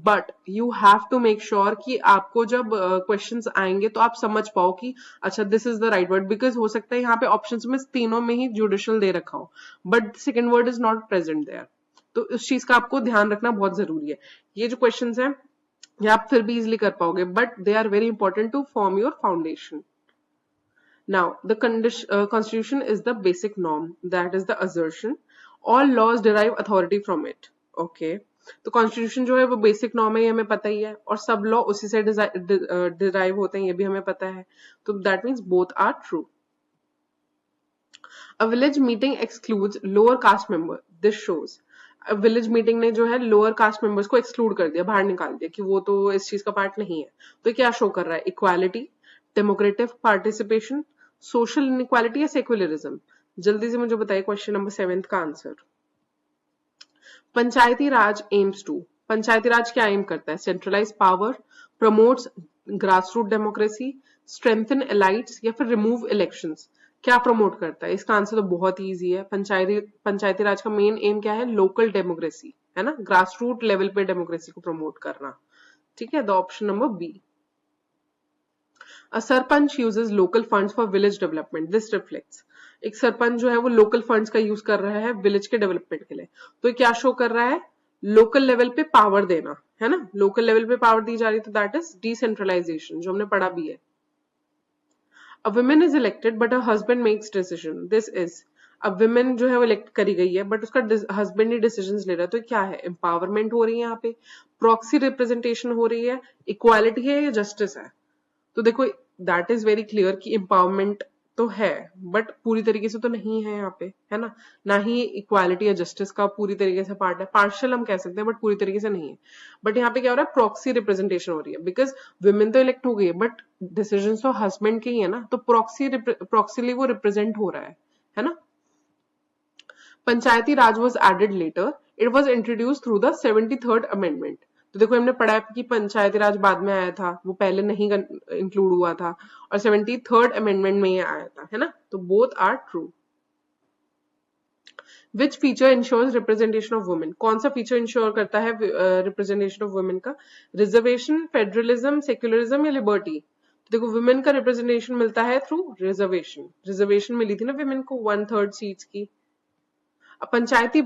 but you have to make sure कि आपको जब क्वेश्चंस आएंगे तो आप समझ पाओ कि अच्छा this is the right word, because हो सकता है यहाँ पे ऑप्शंस में तीनों में ही जुडिशियल दे रखा हो but second word is not present there. तो उस चीज का आपको ध्यान रखना बहुत जरूरी है। ये जो क्वेश्चंस हैं ये आप फिर भी इजिली कर पाओगे, but they are very important to form your foundation. Now, the Constitution is the basic norm, that is the assertion. All laws derive authority from it. Okay. तो कॉन्स्टिट्यूशन जो है वो बेसिक नॉर्म है, ये हमें पता ही है, और सब लॉ उसी से डिराइव होते हैं, ये भी हमें पता है। तो that means both are true. A village meeting excludes lower caste member. This shows village meeting ने जो है लोअर कास्ट मेंबर्स को एक्सक्लूड कर दिया, बाहर निकाल दिया कि वो तो इस चीज का पार्ट नहीं है। तो क्या शो कर रहा है? Equality, democratic participation, social inequality या सेक्युलरिज्म? जल्दी से मुझे बताइए क्वेश्चन नंबर 7 का answer. Panchayati Raj aims to, पंचायती राज क्या एम करता है? Centralise power, promotes grassroot democracy, strengthen elites या फिर रिमूव इलेक्शंस? क्या प्रमोट करता है? इसका आंसर तो बहुत ही इजी है। पंचायती राज का मेन एम क्या है? लोकल डेमोक्रेसी, है ना, ग्रास रूट लेवल पे डेमोक्रेसी को प्रमोट करना। ठीक है। The option number B. A sarpanch uses local funds for village development. This reflects एक सरपंच जो है वो लोकल फंड्स का यूज कर रहा है विलेज के डेवलपमेंट के लिए। तो क्या शो कर रहा है? लोकल लेवल पे पावर देना, है ना, लोकल लेवल पे पावर दी जा रही है, तो दैट इज डिसेंट्रलाइजेशन, जो हमने पढ़ा भी है। A woman is elected but her husband makes decision. This is a woman जो है वो इलेक्ट करी गई है बट उसका हस्बैंड ही डिसीजंस ले रहा है। तो क्या है? एम्पावरमेंट हो रही है यहाँ पे, प्रॉक्सी रिप्रेजेंटेशन हो रही है, इक्वालिटी है या जस्टिस है? तो देखो दैट इज वेरी क्लियर कि एम्पावरमेंट तो है बट पूरी तरीके से तो नहीं है यहाँ पे, है ना, ना ही इक्वालिटी या जस्टिस का पूरी तरीके से पार्ट है, पार्शियल हम कह सकते हैं बट पूरी तरीके से नहीं है। बट यहाँ पे क्या हो रहा है? प्रॉक्सी रिप्रेजेंटेशन हो रही है, बिकॉज वुमेन तो इलेक्ट हो गई है बट डिसीजन तो हस्बैंड के ही है ना, तो प्रॉक्सीली वो रिप्रेजेंट हो रहा है ना। पंचायती राज was added later. It was introduce through the 73rd amendment. तो देखो हमने पढ़ा है कि पंचायती राज बाद में आया था, वो पहले नहीं इंक्लूड हुआ था, और 73rd अमेंडमेंट में ये आया था, है ना। तो both are true. Which feature ensures representation of women, कौन सा फीचर इंश्योर करता है रिप्रेजेंटेशन ऑफ वुमेन का? रिजर्वेशन, फेडरलिज्म, सेक्युलरिज्म या लिबर्टी? तो देखो वुमेन का रिप्रेजेंटेशन मिलता है थ्रू रिजर्वेशन। रिजर्वेशन मिली थी ना वुमेन को 1/3 सीट्स की। Panchayat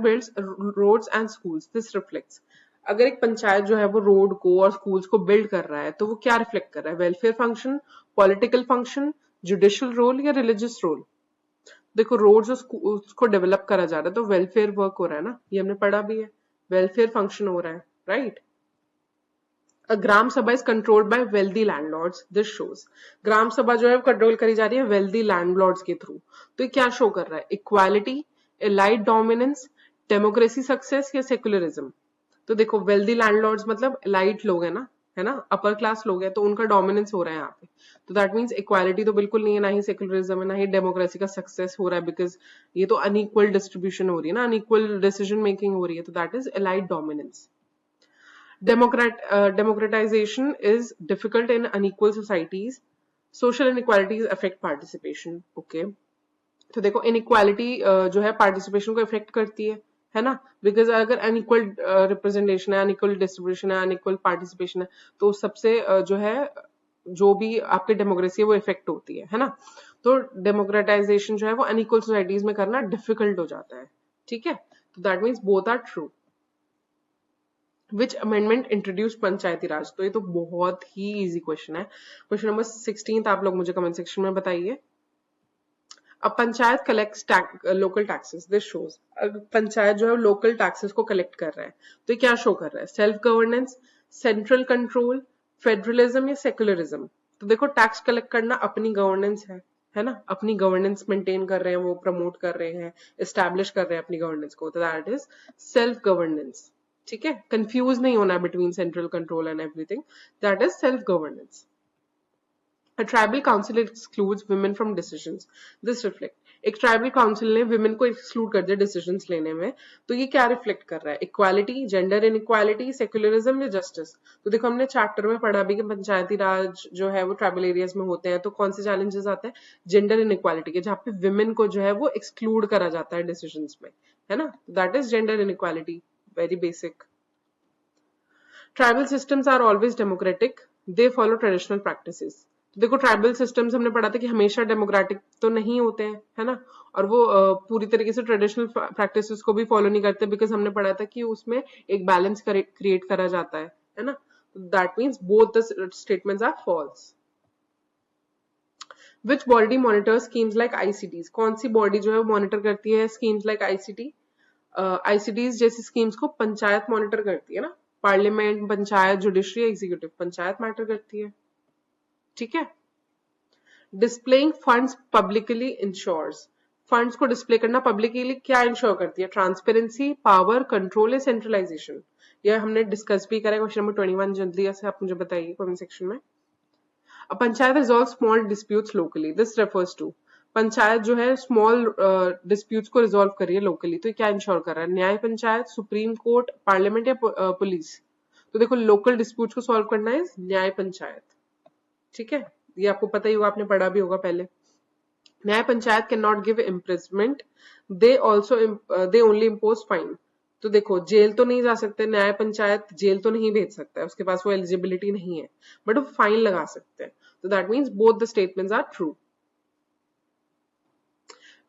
builds roads and schools, this reflects. अगर एक पंचायत जो है वो रोड को और स्कूल्स को बिल्ड कर रहा है तो वो क्या रिफ्लेक्ट कर रहा है? Welfare function, political function, judicial role या रिलीजियस रोल? देखो रोड्स और स्कूल्स को डेवलप करा जा रहा है तो वेलफेयर वर्क हो रहा है ना, ये हमने पढ़ा भी है, वेलफेयर फंक्शन हो रहा है, right. A gram sabha is controlled by wealthy landlords, this shows. Gram sabha जो है कंट्रोल करी जा रही है वेल्दी लैंडलॉर्ड्स के थ्रू। तो ये क्या शो कर रहा है? Equality, elite dominance, democracy success या सेक्युलरिज्म? तो देखो वेल्दी लैंडलॉर्ड्स मतलब एलाइट लोग है ना, अपर क्लास लोग हैं, तो उनका डोमिनेंस हो रहा है यहाँ पे। तो दैट मीन्स इक्वालिटी तो बिल्कुल नहीं है, ना ही सेक्युलरिज्म है, ना ही डेमोक्रेसी का सक्सेस हो रहा है, बिकॉज ये तो अनइक्वल डिस्ट्रीब्यूशन हो रही है ना, अनइक्वल डिसीजन मेकिंग हो रही है, तो that is elite dominance. Democratization is difficult in unequal societies. Social inequalities affect participation. Okay. तो देखो inequality जो है participation को affect करती है ना, बिकॉज अगर अनइक्वल रिप्रेजेंटेशन है, अनइक्वल डिस्ट्रीब्यूशन है, अनइक्वल पार्टिसिपेशन है, तो सबसे जो है जो भी आपकी डेमोक्रेसी है वो इफेक्ट होती है ना। तो डेमोक्रेटाइजेशन जो है वो अनइक्वल सोसाइटीज में करना डिफिकल्ट हो जाता है, ठीक है। तो that means both are true. Which amendment introduce panchayati raj? तो ये तो बहुत ही इजी क्वेश्चन है। क्वेश्चन नंबर 16 आप लोग मुझे कमेंट सेक्शन में बताइए। अब panchayat collects local taxes, this shows. Panchayat जो है लोकल टैक्सेस को कलेक्ट कर रहा है, तो ये क्या शो कर रहा है? Self governance, central control, federalism या सेक्युलरिज्म? तो देखो टैक्स कलेक्ट करना अपनी गवर्नेंस है ना, अपनी गवर्नेंस मेंटेन कर रहे हैं, वो प्रमोट कर रहे हैं, एस्टैब्लिश कर रहे हैं अपनी गवर्नेंस को, तो दैट इज सेल्फ गवर्नेंस, ठीक है। कंफ्यूज नहीं होना between central control and everything, that is self governance. A tribal council excludes women from decisions. This reflect, एक ट्राइबल काउंसिल ने विमेन को एक्सक्लूड कर दिया डिसीजंस लेने में, तो ये क्या रिफ्लेक्ट कर रहा है? इक्वालिटी, जेंडर इनइक्वालिटी, सेक्युलरिज्म या जस्टिस? तो देखो हमने चैप्टर में पढ़ा भी कि पंचायती राज जो है वो ट्राइबल एरियाज में होते हैं, तो कौन से चैलेंजेस आते हैं? जेंडर इनइक्वालिटी के, जहाँ पे विमेन को जो है वो एक्सक्लूड करा जाता है डिसीजंस में, है ना। That is gender inequality, very basic. Tribal systems are always democratic, they follow traditional practices. तो देखो ट्राइबल सिस्टम्स हमने पढ़ा था कि हमेशा डेमोक्रेटिक तो नहीं होते हैं, है ना, और वो पूरी तरीके से ट्रेडिशनल प्रैक्टिसेस को भी फॉलो नहीं करते, बिकॉज हमने पढ़ा था कि उसमें एक बैलेंस क्रिएट करा जाता है ना। That means both the statements are false. Which body monitors schemes like ICDS? कौन सी बॉडी जो है वो मॉनिटर करती है स्कीम्स लाइक आईसीटी? आईसीटीज जैसी स्कीम्स को पंचायत मॉनिटर करती है ना, parliament, panchayat, judiciary, executive, panchayat matter करती है, ठीक है। Displaying funds publicly ensures, funds को डिस्प्ले करना पब्लिकली क्या इंश्योर करती है? ट्रांसपेरेंसी, पावर, कंट्रोल या सेंट्रलाइजेशन? यह हमने डिस्कस भी करा क्वेश्चन नंबर 21, जल्दी से आप मुझे बताइए कमेंट सेक्शन में। A panchayat resolve small disputes locally, this refers to, panchayat जो है स्मॉल डिस्प्यूट्स को रिजॉल्व करिए लोकली, तो क्या इंश्योर कर रहा है? Nyaya panchayat, supreme court, parliament या पुलिस? तो देखो लोकल डिस्प्यूट्स को सॉल्व करना है न्याय पंचायत, ठीक है, ये आपको पता ही होगा, आपने पढ़ा भी होगा पहले। न्याय panchayat can not give imprisonment, they only impose fine. तो देखो जेल तो नहीं जा सकते, न्याय पंचायत जेल तो नहीं भेज सकता है, उसके पास वो एलिजिबिलिटी नहीं है, बट वो फाइन लगा सकते हैं, तो that means both the statements are true.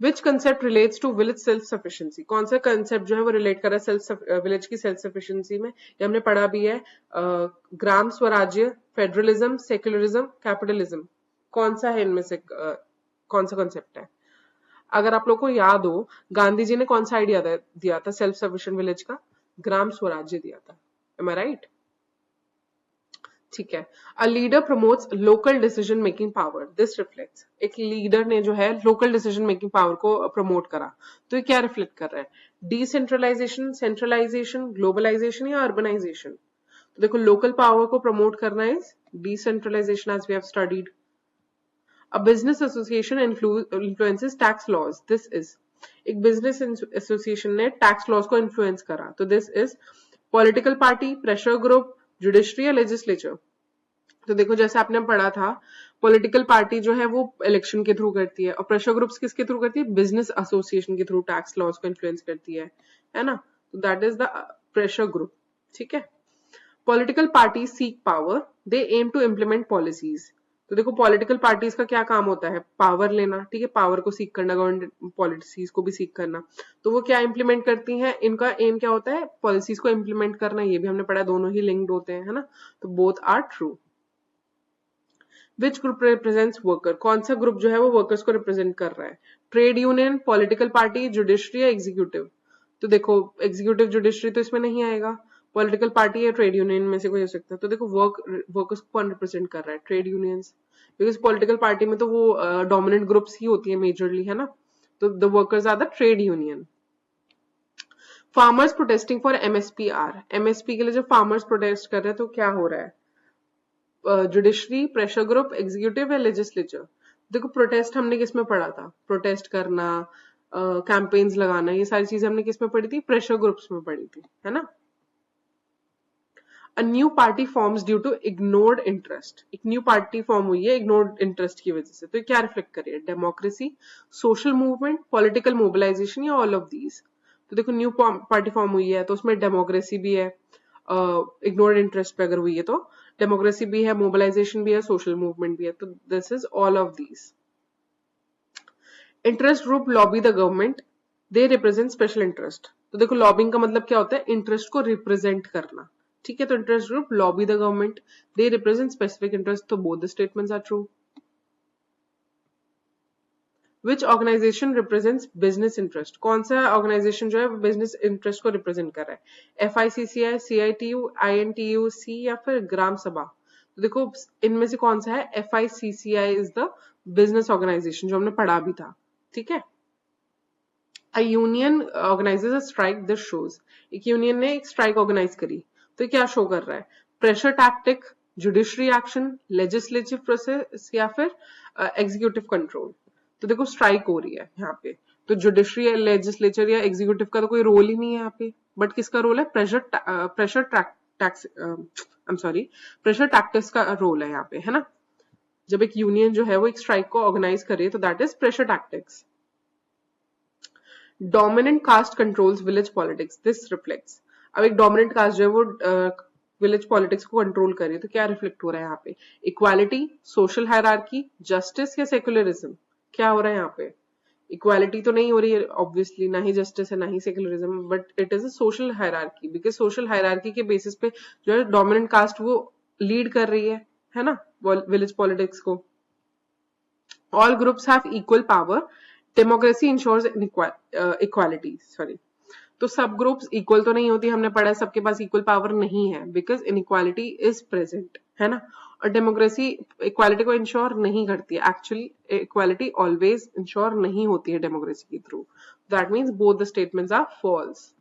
Which concept relates to village self sufficiency? कौन सा कंसेप्ट जो है वो रिलेट कर रहा है विलेज की सेल्फ सफिशिएंसी में? ये हमने पढ़ा भी है, ग्राम स्वराज्य, फेडरलिज्म, सेक्युलरिज्म, कैपिटलिज्म? कौन सा है इनमें से कौन सा कंसेप्ट है? अगर आप लोग को याद हो, गांधी जी ने कौन सा आइडिया दिया था सेल्फ सफिशिएंट विलेज का? ग्राम स्वराज्य दिया था, एम आई राइट? ठीक है। A leader promotes local decision making power, this reflects, एक लीडर ने जो है लोकल डिसीजन मेकिंग पावर को प्रमोट करा, तो ये क्या रिफ्लेक्ट कर रहा है? डिसेंट्रलाइजेशन, सेंट्रलाइजेशन, ग्लोबलाइजेशन या अर्बनाइजेशन? तो देखो लोकल पावर को प्रमोट करना is decentralisation, as we have studied. A business association influences tax laws, this is, एक बिजनेस एसोसिएशन ने टैक्स लॉज को इन्फ्लुएंस करा, तो this is political party, pressure group, judiciary या लेजिस्लेचर। तो देखो जैसे आपने पढ़ा था, पॉलिटिकल पार्टी जो है वो इलेक्शन के थ्रू करती है, और प्रेशर ग्रुप्स किसके थ्रू करती है, बिजनेस एसोसिएशन के थ्रू टैक्स लॉज को इन्फ्लुएंस करती है ना। तो that is the pressure group, ठीक है। Political party seek power, they aim to implement policies. तो देखो पॉलिटिकल पार्टीज का क्या काम होता है, पावर लेना, ठीक है, पावर को सीक करना, गवर्नमेंट पॉलिसीज को भी सीक करना। तो वो क्या इंप्लीमेंट करती हैं, इनका एम क्या होता है, पॉलिसीज को इंप्लीमेंट करना। ये भी हमने पढ़ा, दोनों ही लिंक्ड होते हैं, है ना। तो both are true. Which group represents worker, कौन सा ग्रुप जो है वो वर्कर्स को रिप्रेजेंट कर रहा है, trade union, political party, judiciary या एग्जीक्यूटिव। तो देखो एग्जीक्यूटिव जुडिशरी तो इसमें नहीं आएगा, पॉलिटिकल पार्टी या ट्रेड यूनियन में से कोई हो सकता है। तो देखो वर्कर्स को कौन रिप्रेजेंट कर रहा है, trade unions, because political party में तो वो डोमिनेंट ग्रुप्स ही होती है मेजरली, है ना। तो the workers are the trade union. Farmers protesting for MSP are, MSP के लिए जब फार्मर्स प्रोटेस्ट कर रहे हैं तो क्या हो रहा है, जुडिशरी, प्रेशर ग्रुप, एग्जीक्यूटिव या लेजिस्लेचर। देखो प्रोटेस्ट हमने किस में पढ़ा था, प्रोटेस्ट करना, कैंपेन्स लगाना, ये सारी चीजें हमने किस में पढ़ी थी, प्रेशर ग्रुप्स में पढ़ी थी, है ना। A new party forms due to ignored interest, एक न्यू पार्टी फॉर्म हुई है इग्नोर्ड इंटरेस्ट की वजह से। तो ये क्या रिफ्लेक्ट कर रही है, democracy, social movement, political mobilisation या ऑल ऑफ दीज। तो देखो न्यू पार्टी फॉर्म हुई है तो उसमें डेमोक्रेसी भी है, इग्नोर्ड इंटरेस्ट पे अगर हुई है तो डेमोक्रेसी भी है, मोबिलाइजेशन भी है, सोशल मूवमेंट भी है। तो this is all of these. Interest group lobby the government, they represent special interest. तो देखो लॉबिंग का मतलब क्या होता है, इंटरेस्ट को रिप्रेजेंट करना, ठीक है। तो interest group lobby the government, they represent specific interest. तो both the statements are true. Which organisation represents business interest, कौन सा ऑर्गेनाइजेशन जो है बिजनेस इंटरेस्ट को रिप्रेजेंट कर रहा है, FICCI, CITU, INTUC या फिर ग्राम सभा। तो देखो इनमें से कौन सा है, FICCI is the business organisation, जो हमने पढ़ा भी था, ठीक है। A union organizes a strike, this shows, एक यूनियन ने एक स्ट्राइक ऑर्गेनाइज करी, तो क्या शो कर रहा है, pressure tactic, judiciary action, legislative process या फिर एग्जीक्यूटिव कंट्रोल। तो देखो स्ट्राइक हो रही है यहाँ पे, तो जुडिशरी, लेजिस्लेचर या एग्जीक्यूटिव का तो कोई रोल ही नहीं है यहाँ पे, बट किसका रोल है, प्रेशर टैक्टिक्स का रोल है यहाँ पे, है ना। जब एक यूनियन जो है वो एक स्ट्राइक को ऑर्गेनाइज करे तो that is pressure tactics. Dominant caste controls village politics, this reflects. अब एक डोमिनेंट कास्ट जो है वो विलेज पॉलिटिक्स को कंट्रोल करे तो क्या रिफ्लेक्ट हो रहा है यहाँ पे, इक्वालिटी, सोशल हायरार्की, जस्टिस या सेक्युलरिज्म। क्या हो रहा है यहाँ पे, इक्वालिटी तो नहीं हो रही है ऑब्वियसली, ना ही जस्टिस है ना ही secularism, but it is a social hierarchy, because social hierarchy के बेसिस पे जो है डोमिनेंट कास्ट वो लीड कर रही है ना, विलेज पॉलिटिक्स को। All groups have equal power, democracy ensures equality, sorry. तो सब ग्रुप्स इक्वल तो नहीं होती, हमने पढ़ा है सबके पास इक्वल पावर नहीं है, बिकॉज इनइक्वालिटी इज प्रेजेंट, है ना। और डेमोक्रेसी इक्वालिटी को इंश्योर नहीं करती है, एक्चुअली इक्वालिटी ऑलवेज इंश्योर नहीं होती है डेमोक्रेसी के थ्रू। That means both the statements are false.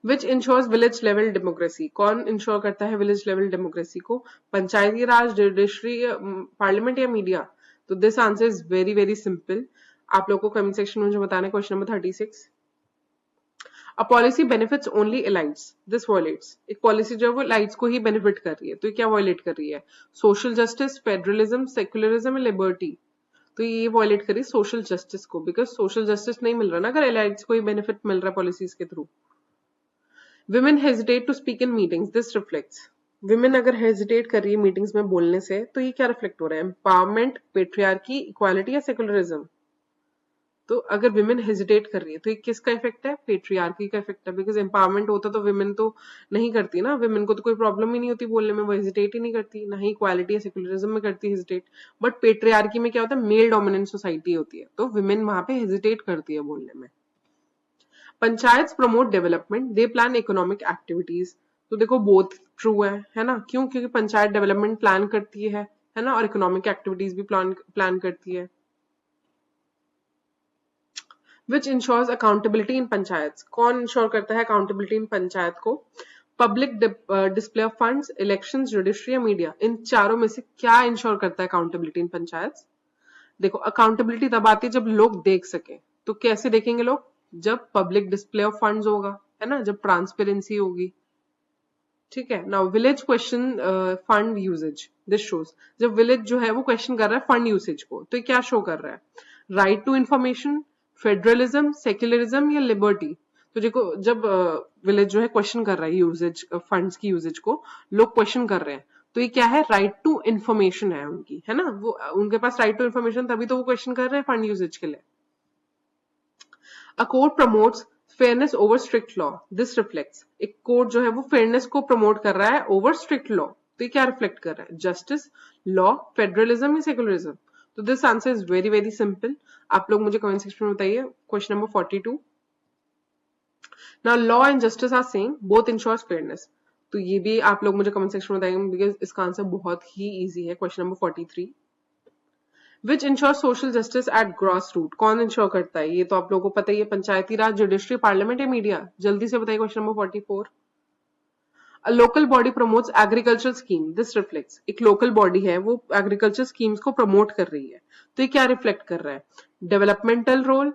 Which ensures village level democracy, कौन इंश्योर करता है विलेज लेवल डेमोक्रेसी को, पंचायती राज, जुडिशरी, पार्लियामेंट या मीडिया। तो this answer is very very simple, आप लोगों को कमेंट सेक्शन में मुझे बताना है। Question number 36, a policy benefits only elites, this violates, एक पॉलिसी जो है वो एलाइट्स को ही बेनिफिट कर रही है, तो ये क्या वायलेट कर रही है, social justice, federalism, secularism, liberty. तो ये वायलेट करी सोशल जस्टिस को, बिकॉज सोशल जस्टिस नहीं मिल रहा ना अगर एलाइट्स को ही बेनिफिट मिल रहा है पॉलिसीज के through. Women hesitate to speak in meetings, this reflects, women अगर hesitate कर रही है मीटिंग्स में बोलने से तो ये क्या रिफ्लेक्ट हो रहा है, एम्पावरमेंट, पेट्रियार्की, इक्वालिटी या सेकुलरिज्म। तो अगर विमेन हेजिटेट कर रही है तो ये किसका इफेक्ट है, पेट्रियार्की का इफेक्ट है, बिकॉज एम्पावरमेंट होता तो विमेन तो नहीं करती ना, विमेन को तो कोई प्रॉब्लम ही नहीं होती बोलने में, वो हेजिटेट ही नहीं करती, ना ही इक्वालिटी या सेकुलरिज्म में करती हेजिटेट। बट पेट्रियार्की में क्या होता है, मेल डोमिनेंट सोसाइटी होती है, तो विमेन वहां पे हेजिटेट करती है बोलने में। पंचायत प्रमोट डेवलपमेंट, दे प्लान इकोनॉमिक एक्टिविटीज। तो देखो बोथ ट्रू है ना, क्यों, क्योंकि पंचायत डेवलपमेंट प्लान करती है ना, और इकोनॉमिक एक्टिविटीज भी प्लान करती है। विच इंश्योर्स अकाउंटेबिलिटी इन पंचायत, कौन इंश्योर करता है अकाउंटेबिलिटी इन पंचायत को, public display of funds, elections, judiciary या मीडिया। इन चारों में से क्या इंश्योर करता है अकाउंटेबिलिटी इन पंचायत, देखो अकाउंटेबिलिटी तब आती है जब लोग देख सके, तो कैसे देखेंगे लोग? जब पब्लिक डिस्प्ले ऑफ फंड्स होगा, है ना, जब ट्रांसपेरेंसी होगी। ठीक है, now village question fund usage, this shows, जब विलेज जो है वो क्वेश्चन कर रहा है फंड यूसेज को, तो ये क्या शो कर रहा है? Right to information, federalism, secularism या लिबर्टी? तो देखो जब विलेज जो है क्वेश्चन कर रहा है यूसेज, फंड्स की यूसेज को लोग क्वेश्चन कर रहे हैं, तो ये क्या है? राइट टू इंफॉर्मेशन है उनकी, है ना, वो उनके पास राइट टू इंफॉर्मेशन, तभी तो वो क्वेश्चन कर रहे हैं फंड यूसेज के लिए। A court promotes fairness over strict law. This reflects, एक कोर्ट जो है वो फेयरनेस को प्रमोट कर रहा है ओवर स्ट्रिक्ट लॉ, तो ये क्या रिफ्लेक्ट कर रहा है? जस्टिस, लॉ, फेडरलिज्म या सेकुलरिज्म? तो this answer is very very simple. आप लोग मुझे कमेंट सेक्शन में बताइए। Question number 42, now law and justice are same, both ensures fairness. तो ये भी आप लोग मुझे कमेंट सेक्शन में बताएंगे, बिकॉज इसका आंसर बहुत ही इजी है। Question number 43, which ensure social justice at gross root? कौन इंश्योर करता है? ये तो आप लोगों को पता ही है, पंचायती राज, जुडिशरी, पार्लियामेंट या मीडिया? जल्दी से बताइए। Question number 44, a local body promotes agriculture scheme, this reflects, एक लोकल बॉडी है वो एग्रीकल्चर स्कीम्स को प्रमोट कर रही है, तो ये क्या रिफ्लेक्ट कर रहा है? Developmental role,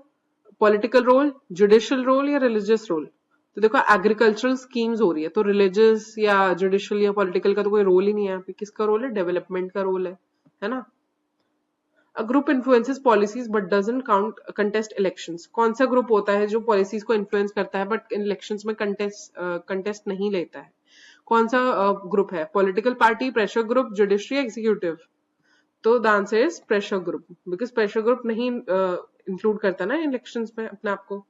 political role, judicial role या रिलीजियस रोल? तो देखो एग्रीकल्चरल स्कीम्स हो रही है, तो रिलीजियस या जुडिशियल या पॉलिटिकल का तो कोई रोल ही नहीं है यहाँ पे। किसका रोल है? डेवलपमेंट का रोल है ना। A group influences policies but doesn't contest elections. कौन सा ग्रुप होता है जो पॉलिसीज को इन्फ्लुएंस करता है बट इलेक्शंस में कंटेस्ट नहीं लेता है? कौन सा ग्रुप है? Political party, pressure group, judiciary, executive? तो the answer is pressure group, because pressure group नहीं इंक्लूड करता ना इलेक्शंस में अपने आप को।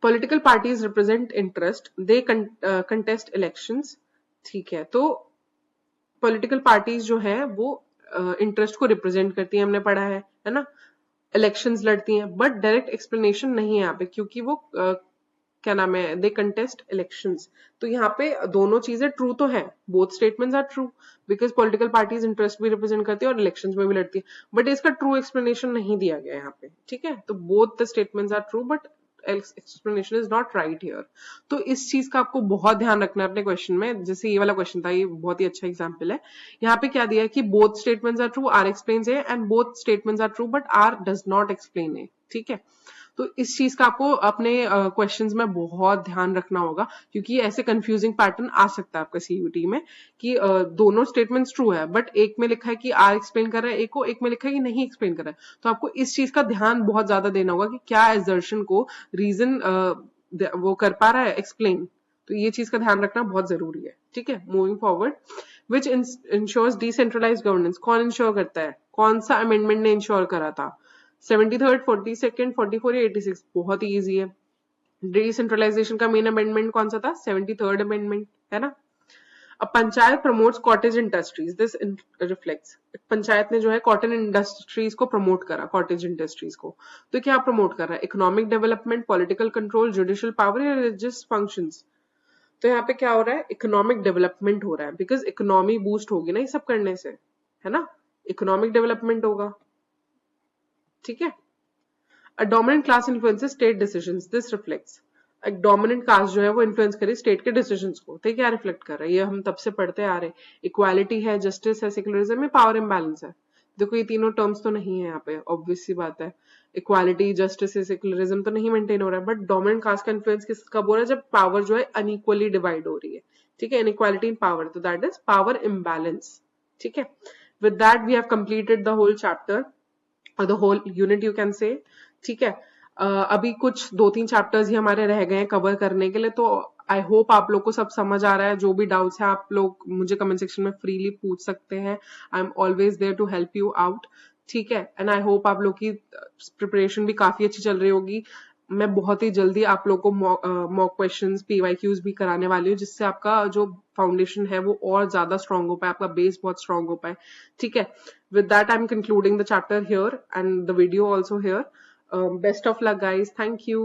Political parties represent interest, they contest elections. ठीक है, तो पॉलिटिकल पार्टीज जो है वो इंटरेस्ट को रिप्रेजेंट करती है, हमने पढ़ा है ना, इलेक्शंस लड़ती हैं, बट डायरेक्ट एक्सप्लेनेशन नहीं है यहाँ पे, क्योंकि वो क्या नाम है, दे कंटेस्ट इलेक्शंस। तो यहाँ पे दोनों चीजें ट्रू तो है, both statements are true, because political parties interest भी रिप्रेजेंट करती है और इलेक्शंस में भी लड़ती है, बट इसका ट्रू एक्सप्लेनेशन नहीं दिया गया यहाँ पे। ठीक है, तो both the statements are true but explanation is not right here. तो इस चीज का आपको बहुत ध्यान रखना है अपने क्वेश्चन में। जैसे ये वाला क्वेश्चन था, ये बहुत ही अच्छा एग्जांपल है। यहाँ पे क्या दिया है कि both statements are true, R explains A, and both statements are true but R does not explain A. ठीक है, तो इस चीज का आपको अपने क्वेश्चंस में बहुत ध्यान रखना होगा, क्योंकि ऐसे कंफ्यूजिंग पैटर्न आ सकता है आपका सीयूटी में कि दोनों स्टेटमेंट्स ट्रू है बट एक में लिखा है कि आर एक्सप्लेन कर रहा है एक में लिखा है कि नहीं एक्सप्लेन कर रहा है। तो आपको इस चीज का ध्यान बहुत ज्यादा देना होगा कि क्या एजर्शन को रीजन वो कर पा रहा है एक्सप्लेन। तो ये चीज का ध्यान रखना बहुत जरूरी है। ठीक है, मूविंग फॉरवर्ड, विच इंश्योर्स डिसेंट्रलाइज्ड गवर्नेंस? कौन इंश्योर करता है? कौन सा अमेंडमेंट ने इंश्योर करा था? 73rd, 42nd, 44 या 86? बहुत ही इजी है। डिसेंट्रलाइजेशन का मेन अमेंडमेंट कौन सा था? 73rd अमेंडमेंट, है ना। अब panchayat promotes cottage industries, this reflects, panchayat ने जो है कॉटन इंडस्ट्रीज को प्रमोट करा, कॉटेज इंडस्ट्रीज को, तो क्या प्रमोट कर रहा है? Economic development, political control, judicial power या रिलीजियस फंक्शंस? तो यहाँ पे क्या हो रहा है? इकोनॉमिक डेवलपमेंट हो रहा है, बिकॉज इकोनॉमी बूस्ट होगी ना ये सब करने से, है ना, इकोनॉमिक डेवलपमेंट होगा। ठीक है, a dominant class influences state decisions, this reflects, एक डोमिनेंट कास्ट जो है वो इन्फ्लुएंस करे स्टेट के डिसीजंस को, तो क्या रिफ्लेक्ट कर रहा है? ये हम तब से पढ़ते आ रहे हैं। इक्वालिटी है, जस्टिस है, सेक्युलरिज्म है, पावर इम्बैलेंस है। देखो ये तीनों टर्म्स तो नहीं है यहाँ पे, ऑब्वियस सी बात है। इक्वालिटी, जस्टिस, सेक्युलरिज्म तो नहीं मेंटेन हो रहा है, बट डोमिनेंट कास्ट का इन्फ्लुएंस किस कब हो रहा है? जब पावर जो है अनइक्वली डिवाइड हो रही है। ठीक है, इनइक्वालिटी इन पावर, तो दैट इज पावर इम्बैलेंस। ठीक है, with that we have completed the whole chapter और the whole unit you can say. ठीक है, अभी कुछ 2-3 चैप्टर्स ही हमारे रह गए हैं कवर करने के लिए, तो आई होप आप लोग को सब समझ आ रहा है। जो भी डाउट्स है आप लोग मुझे कमेंट सेक्शन में फ्रीली पूछ सकते हैं, I am always there to help you out. ठीक है, एंड आई होप आप लोग की प्रिपरेशन भी काफी अच्छी चल रही होगी। मैं बहुत ही जल्दी आप लोग को मॉक क्वेश्चंस, पीवाईक्यूज भी कराने वाली हूँ, जिससे आपका जो फाउंडेशन है वो और ज्यादा स्ट्रांग हो पाए, आपका बेस बहुत स्ट्रांग हो पाए। ठीक है, with that I'm concluding the chapter here and the video also here. Best of luck guys, thank you.